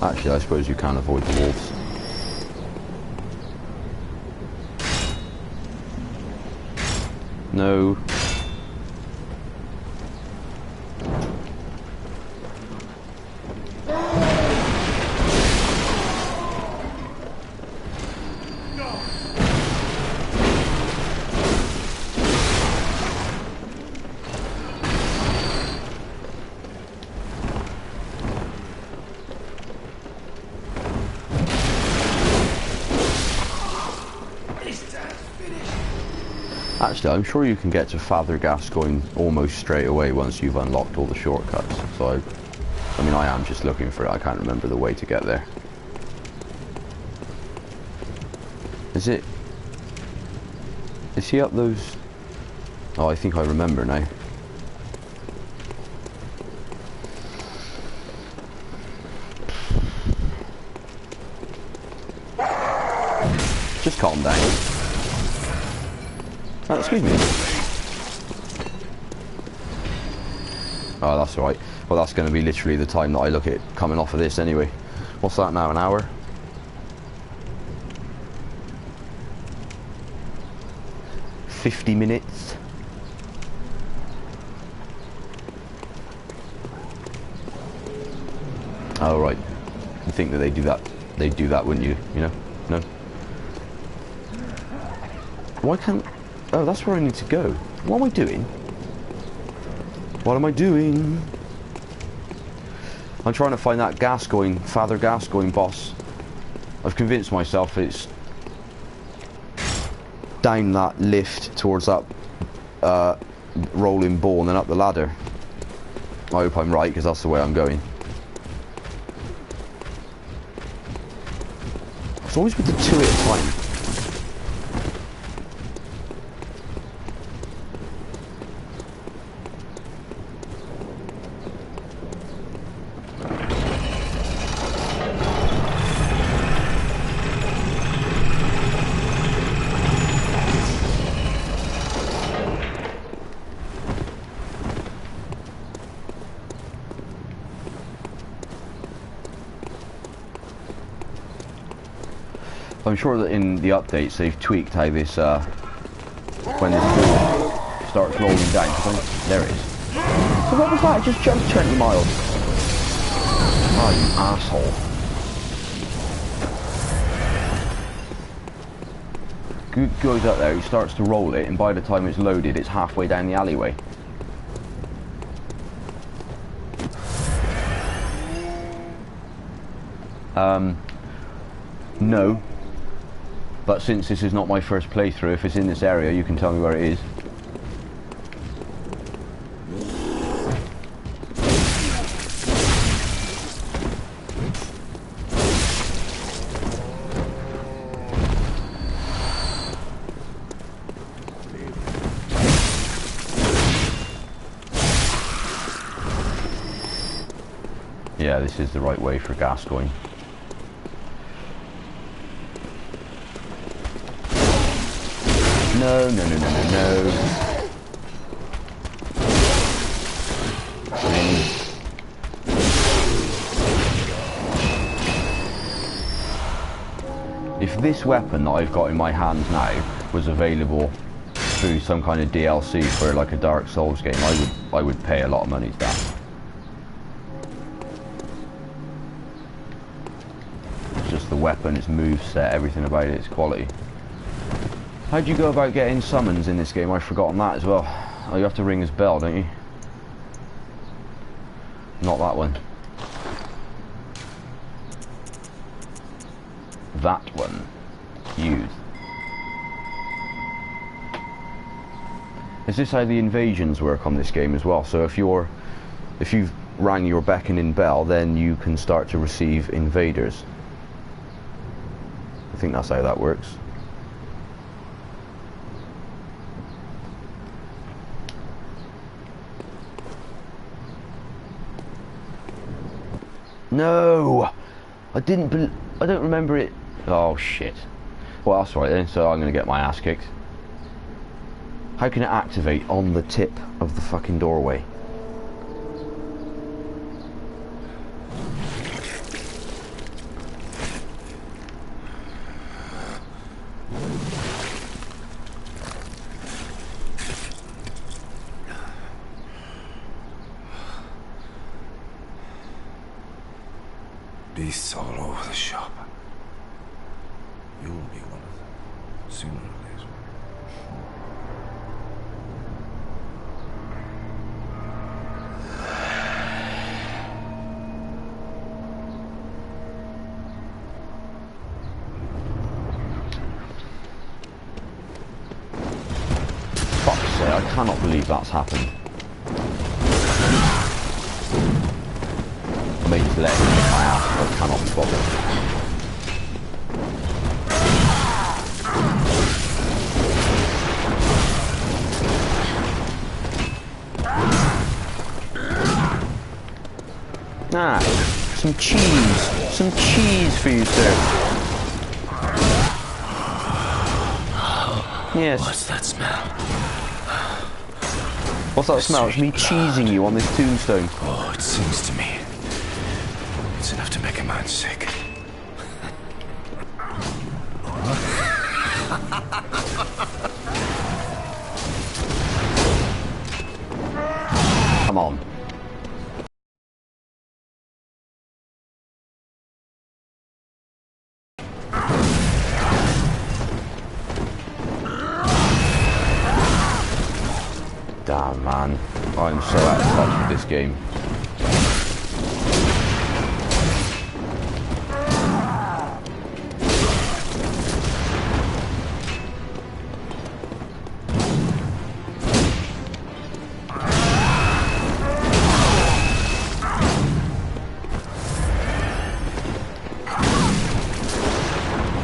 Actually, I suppose you can avoid the wolves. No. Actually, I'm sure you can get to Father Gascoigne almost straight away once you've unlocked all the shortcuts. So, I mean, I am just looking for it. I can't remember the way to get there. Is it... Is he up those... Oh, I think I remember now. Just calm down. Oh, excuse me. Oh, that's alright. Well, that's going to be literally the time that I look at coming off of this anyway. What's that now, an hour? $50 minutes? Oh, right. You think that they do that? They'd do that, wouldn't you? You know? No? Why can't... Oh, that's where I need to go. What am I doing? What am I doing? I'm trying to find that Father Gascoigne boss. I've convinced myself it's down that lift towards that rolling ball and then up the ladder. I hope I'm right, because that's the way I'm going. It's always with the two at a time. I'm sure that in the updates they've tweaked how this, when this ball starts rolling down, there it is. So what was that? It just jumped 20 miles. Oh, you asshole. Goes up there, he starts to roll it, and by the time it's loaded, it's halfway down the alleyway. No. But since this is not my first playthrough, if it's in this area, you can tell me where it is. Yeah, this is the right way for Gascoigne. No, no, no, no, no, no. If this weapon that I've got in my hands now was available through some kind of DLC for like a Dark Souls game, I would pay a lot of money for that. It's just the weapon, its moveset, everything about it, its quality. How do you go about getting summons in this game? I've forgotten that as well. Oh, you have to ring his bell, don't you? Not that one. That one. Use. Is this how the invasions work on this game as well? So if you've rang your beckoning bell, then you can start to receive invaders. I think that's how that works. No! I don't remember it. Oh shit. Well, that's right then, so I'm gonna get my ass kicked. How can it activate on the tip of the fucking doorway? Beasts all over the shop. You'll be one of them, sooner or later. Fuck's sake, I cannot believe that's happened. Made to let him in my ass, but I cannot be bothered. Ah, some cheese for you, sir. Yes. What's that smell? What's that smell? It's me cheesing you on this tombstone. Oh, it sings to me. It's enough to make a man sick. Come on. Damn, man. I'm so out of touch with this game.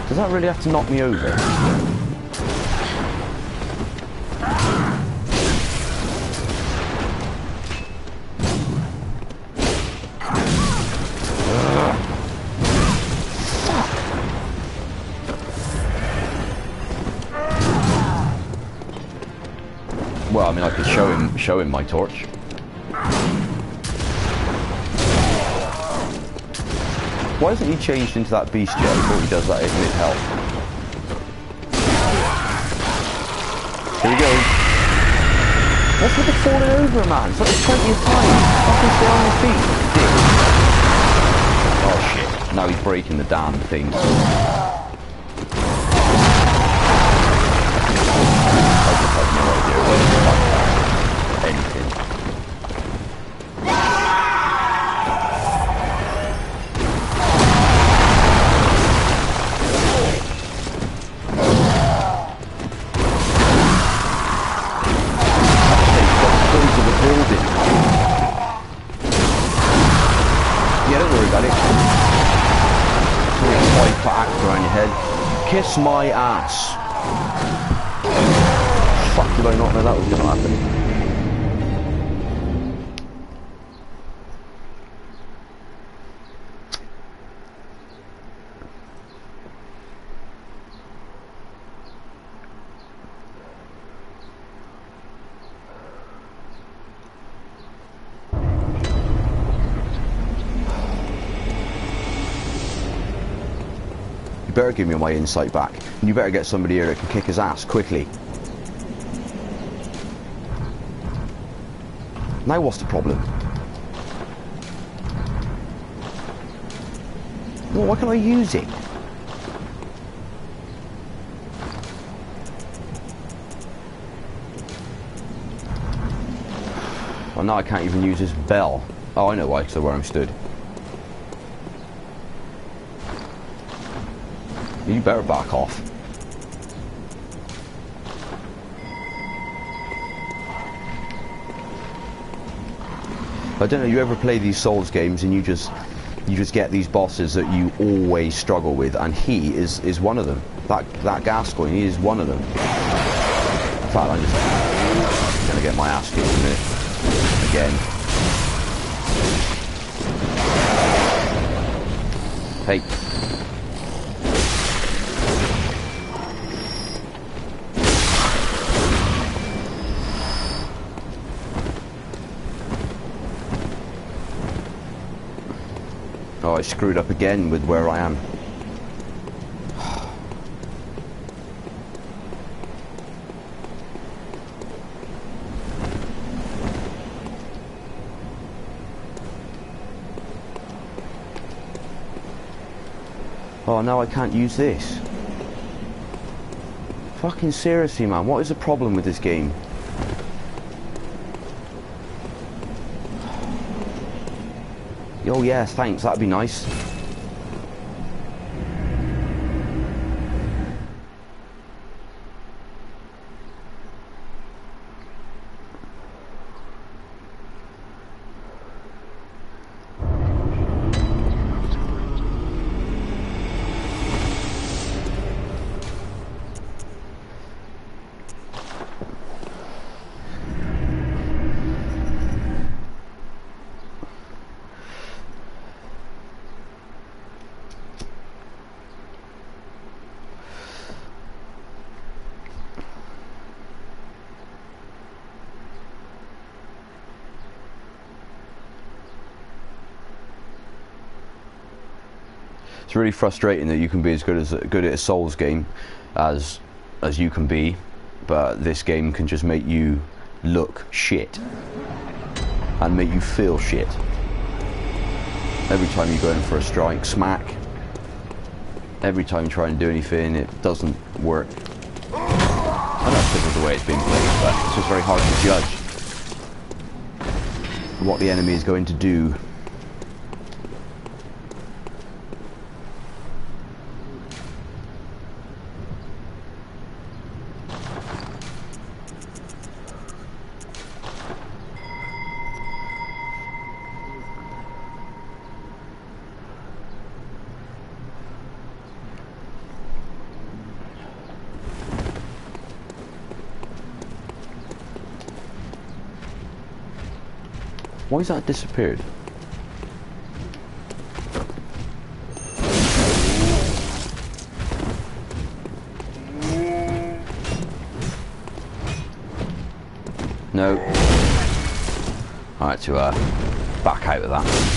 Does that really have to knock me over? Well, I mean, I could show him my torch. Why hasn't he changed into that beast yet? I thought he does that at mid-health. Here we go. What's with the falling over, man? It's like the 20th time. Fucking stay on his feet. Dick. Oh shit. Now he's breaking the damn things. I just have no idea where the fuck anything. Kiss my ass. Fuck, did I not know that was going to happen? Better give me my insight back, and you better get somebody here that can kick his ass quickly. Now what's the problem? Well, why can't I use it? Well, now I can't even use this bell. Oh, I know why, because of where I'm stood. You better back off. I don't know, you ever play these Souls games and you just get these bosses that you always struggle with, and he is one of them. That Gascoigne, he is one of them. In fact, I'm just gonna get my ass kicked in a minute. Again. Hey. Oh, I screwed up again with where I am. Oh, now I can't use this. Fucking seriously, man, what is the problem with this game? Oh yes, thanks, that'd be nice. It's really frustrating that you can be as good at a Souls game as you can be, but this game can just make you look shit and make you feel shit. Every time you go in for a strike, smack. Every time you try and do anything, it doesn't work. I know it's because of the way it's been played, but it's just very hard to judge. what the enemy is going to do. Why has that disappeared? No. I had to back out of that.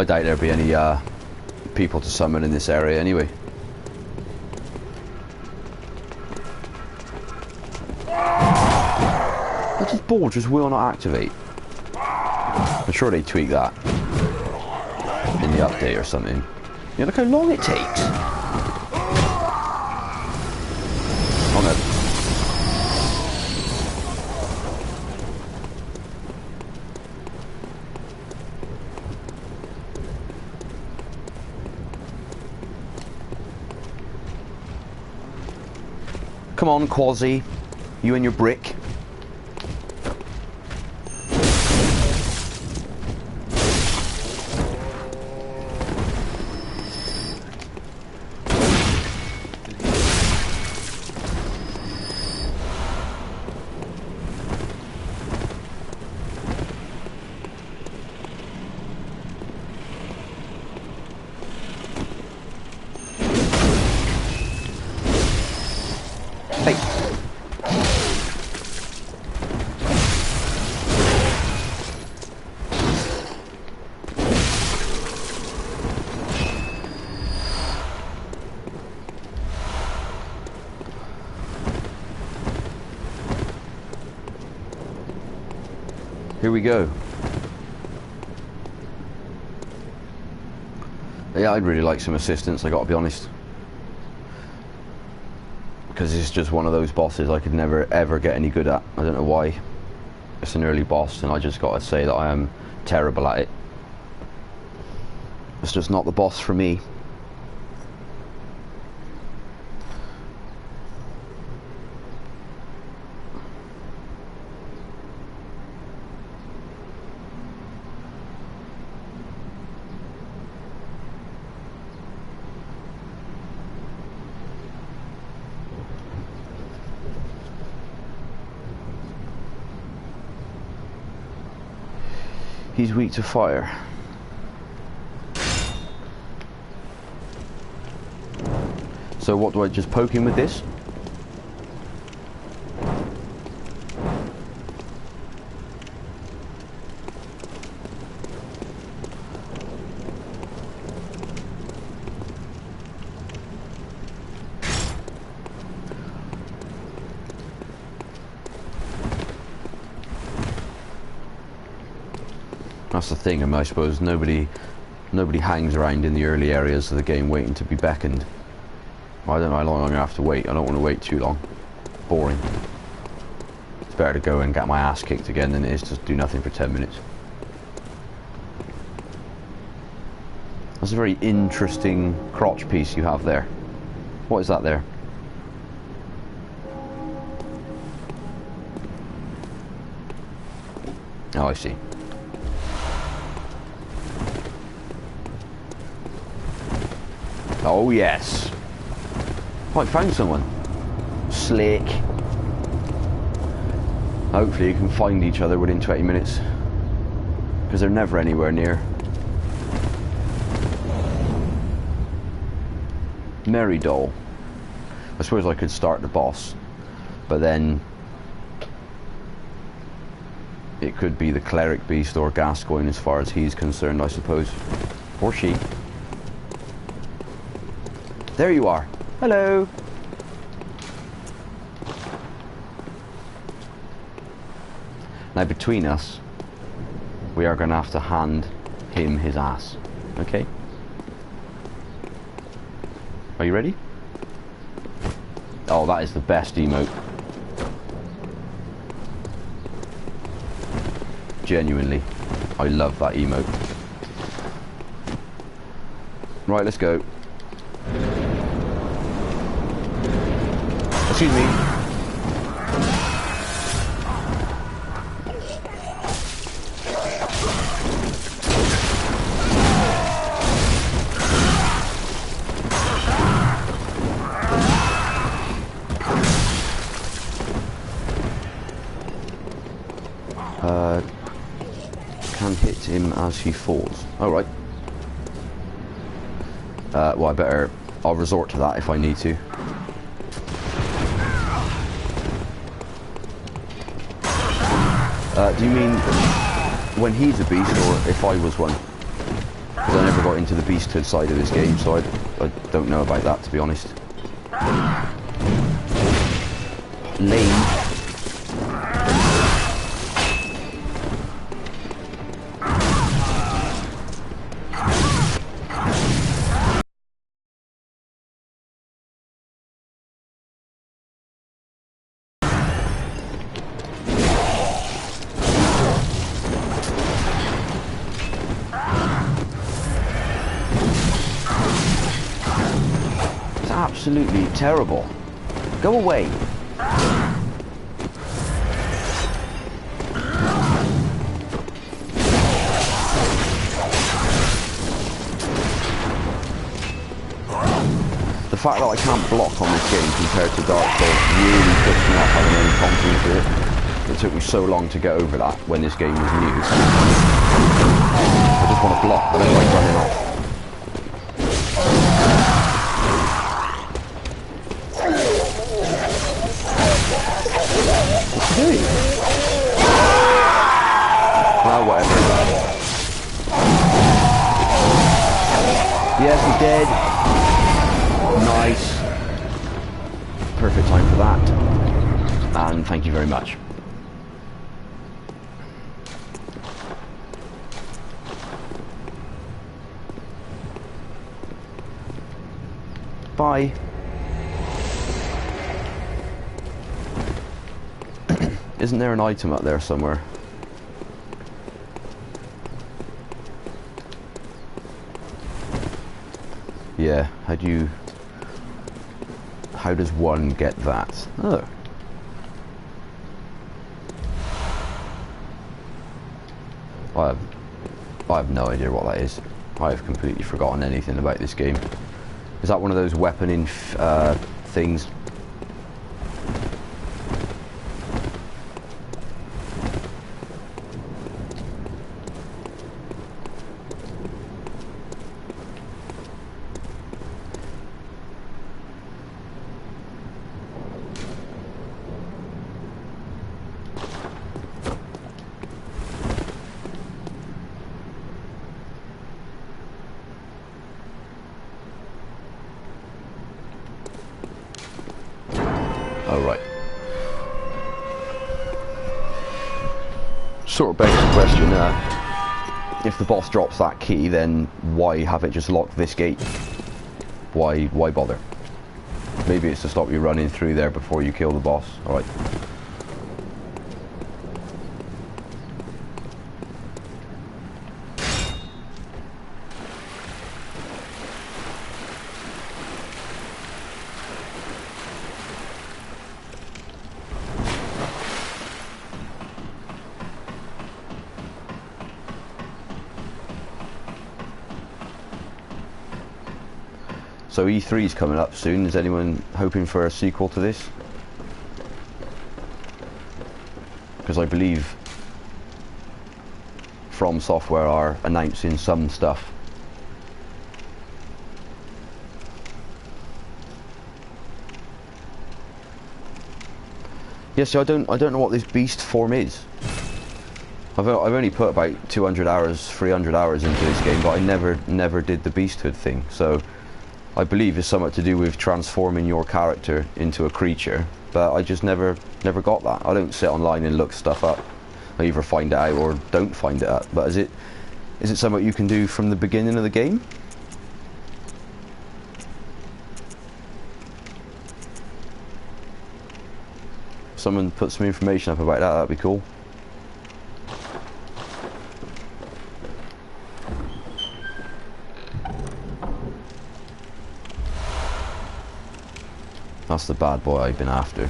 I doubt there'll be any people to summon in this area anyway. What's this ball just will not activate? I'm sure they tweak that in the update or something. Yeah, look how long it takes. Oh no. Come on, Quasi. You and your brick. Here we go. Yeah, I'd really like some assistance, I gotta be honest. Because it's just one of those bosses I could never ever get any good at. I don't know why. It's an early boss and I just gotta say that I am terrible at it. It's just not the boss for me. He's weak to fire. So what do I just poke him with this? That's the thing, I suppose nobody hangs around in the early areas of the game waiting to be beckoned. Well, I don't know how long I'm gonna have to wait. I don't want to wait too long. Boring. It's better to go and get my ass kicked again than it is to do nothing for 10 minutes. That's a very interesting crotch piece you have there. What is that there? Oh, I see. Oh yes. Oh, I found someone. Slick. Hopefully you can find each other within 20 minutes. Because they're never anywhere near. Mary Doll. I suppose I could start the boss, but then it could be the Cleric Beast or Gascoigne as far as he's concerned, I suppose. Or she. There you are. Hello. Now between us, we are going to have to hand him his ass. Okay? Are you ready? Oh, that is the best emote. Genuinely. I love that emote. Right, let's go. Excuse me. Can hit him as he falls. All right. Well, I'll resort to that if I need to. Do you mean when he's a beast, or if I was one? Because I never got into the beasthood side of this game, so I don't know about that, to be honest. Lame. Absolutely terrible. Go away. The fact that I can't block on this game compared to Dark Souls really puts me off having any confidence with it. It took me so long to get over that when this game was new. I just want to block, I don't like running off. Well, whatever. Yes, he's dead. Nice. Perfect time for that. And thank you very much. Bye. Isn't there an item up there somewhere? Yeah, how does one get that? Oh. I have no idea what that is. I have completely forgotten anything about this game. Is that one of those weapon things? Oh, right. Sort of begs the question, if the boss drops that key, then why have it just locked this gate? Why bother? Maybe it's to stop you running through there before you kill the boss. Alright. So E3 is coming up soon. Is anyone hoping for a sequel to this? Because I believe From Software are announcing some stuff. Yeah, so I don't know what this beast form is. I've only put about 200 hours, 300 hours into this game, but I never did the beasthood thing. So I believe it's something to do with transforming your character into a creature, but I just never got that. I don't sit online and look stuff up. I either find it out or don't find it out. But is it something you can do from the beginning of the game? Someone put some information up about that, that'd be cool. That's the bad boy I've been after.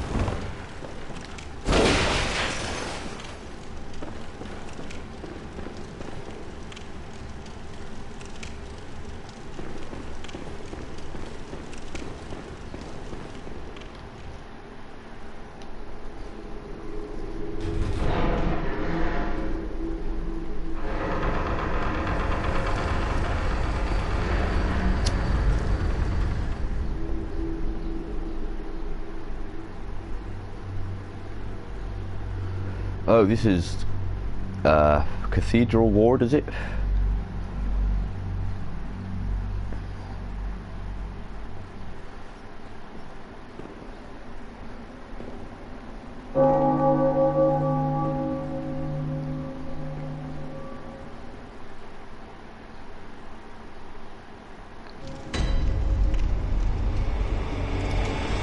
Oh, this is Cathedral Ward, is it?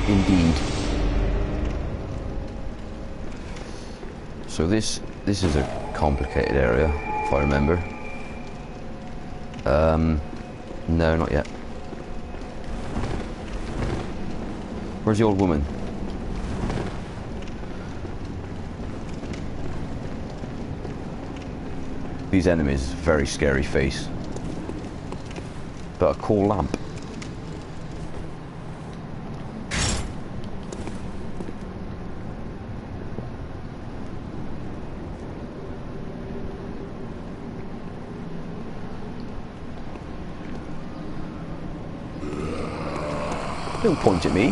Indeed. So this is a complicated area, if I remember. No, not yet. Where's the old woman? These enemies, very scary face. But a cool lamp. Don't point at me.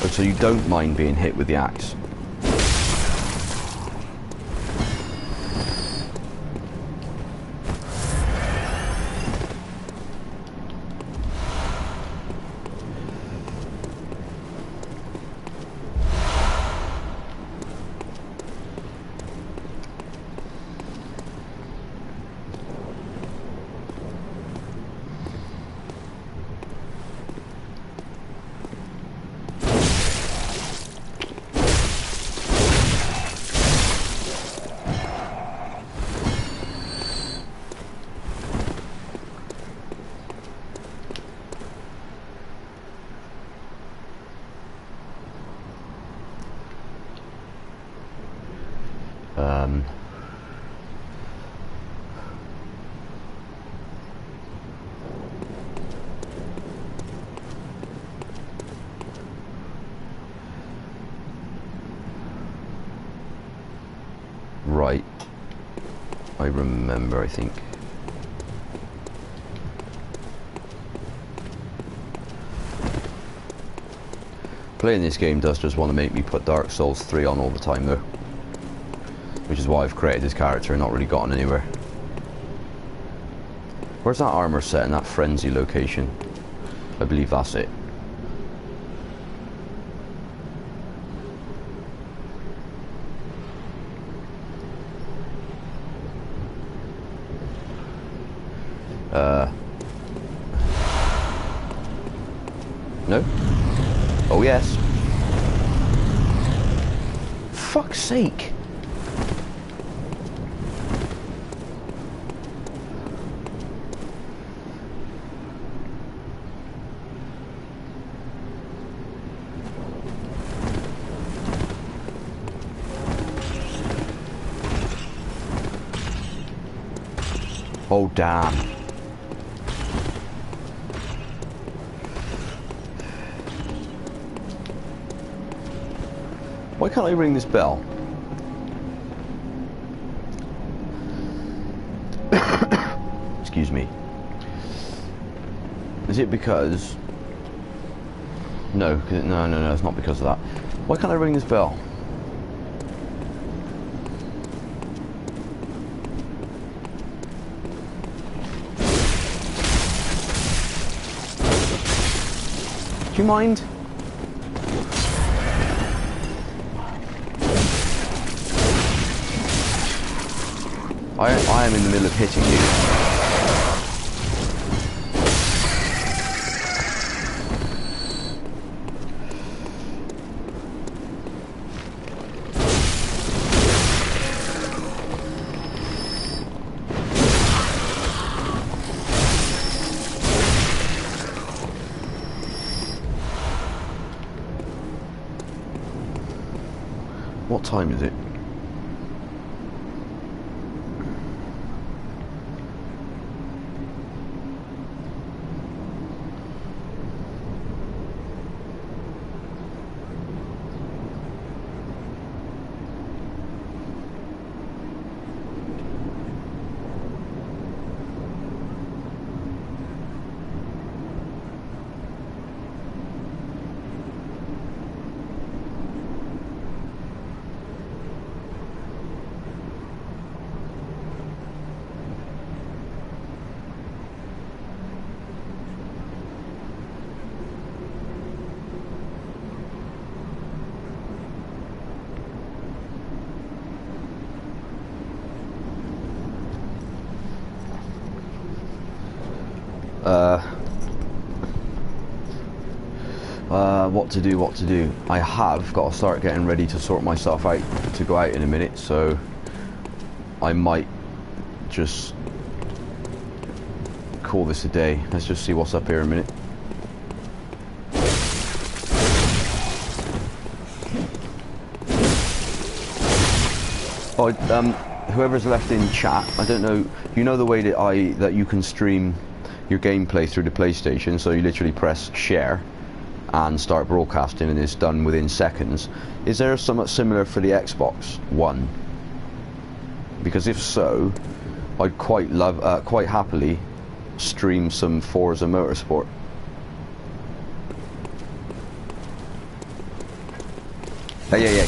Oh, so you don't mind being hit with the axe? Right. I remember, I think. Playing this game does just want to make me put Dark Souls 3 on all the time though. Which is why I've created this character and not really gotten anywhere. Where's that armor set in that frenzy location? I believe that's it. No? Oh yes. Fuck's sake. Oh damn. can't I ring this bell? Excuse me. Is it because... No, no, it's not because of that. Why can't I ring this bell? Do you mind? I am in the middle of hitting you. What time is it? What to do. I have got to start getting ready to sort myself out to go out in a minute, so I might just call this a day. Let's just see what's up here in a minute. Oh, whoever's left in chat, I don't know, you know the way that you can stream your gameplay through the PlayStation, so you literally press share and start broadcasting and it's done within seconds. Is there something similar for the Xbox One? Because if so, I'd quite happily stream some Forza Motorsport. Hey.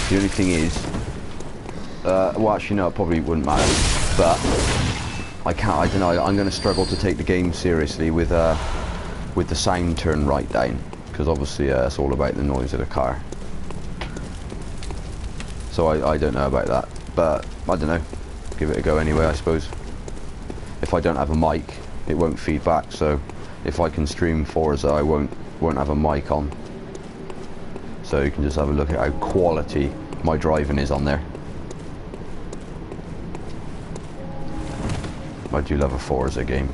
The only thing is, well actually no, it probably wouldn't matter, but I don't know, I'm going to struggle to take the game seriously with the sound turned right down, because obviously it's all about the noise of the car. So I don't know about that, but I don't know, give it a go anyway I suppose. If I don't have a mic, it won't feed back, so if I can stream Forza I won't have a mic on. So you can just have a look at how quality my driving is on there. I do love a Forza game,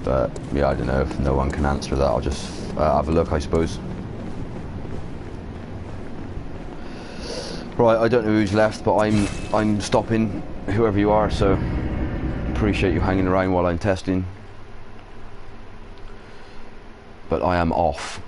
but yeah, I don't know, if no one can answer that, I'll just have a look I suppose. Right, I don't know who's left, but I'm stopping, whoever you are, so appreciate you hanging around while I'm testing, but I am off.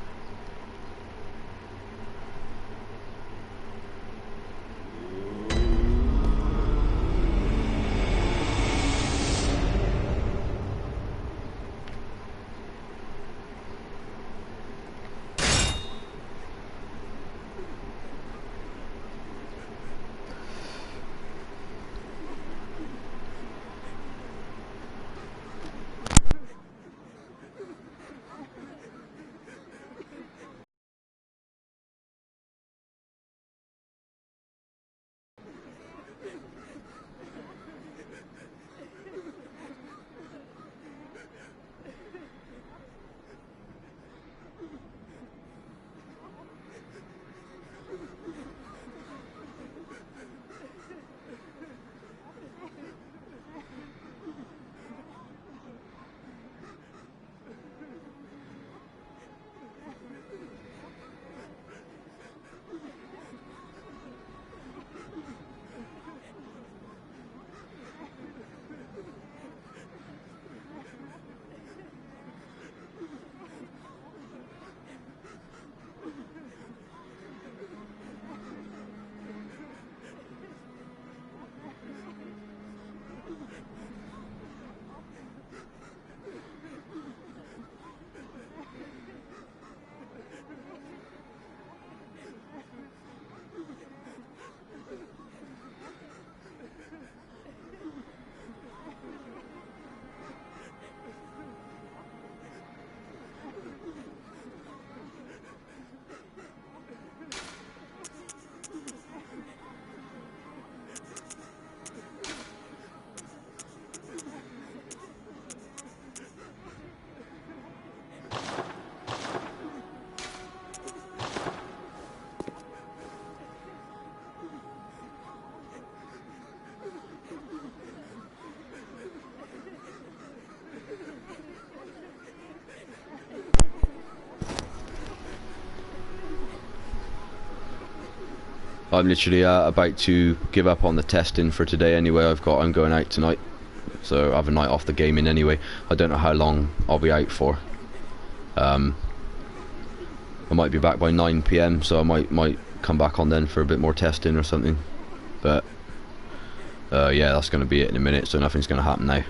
I'm literally about to give up on the testing for today anyway. I'm going out tonight, so I have a night off the gaming anyway. I don't know how long I'll be out for. I might be back by 9 PM, so I might come back on then for a bit more testing or something. But yeah, that's going to be it in a minute, so nothing's going to happen now.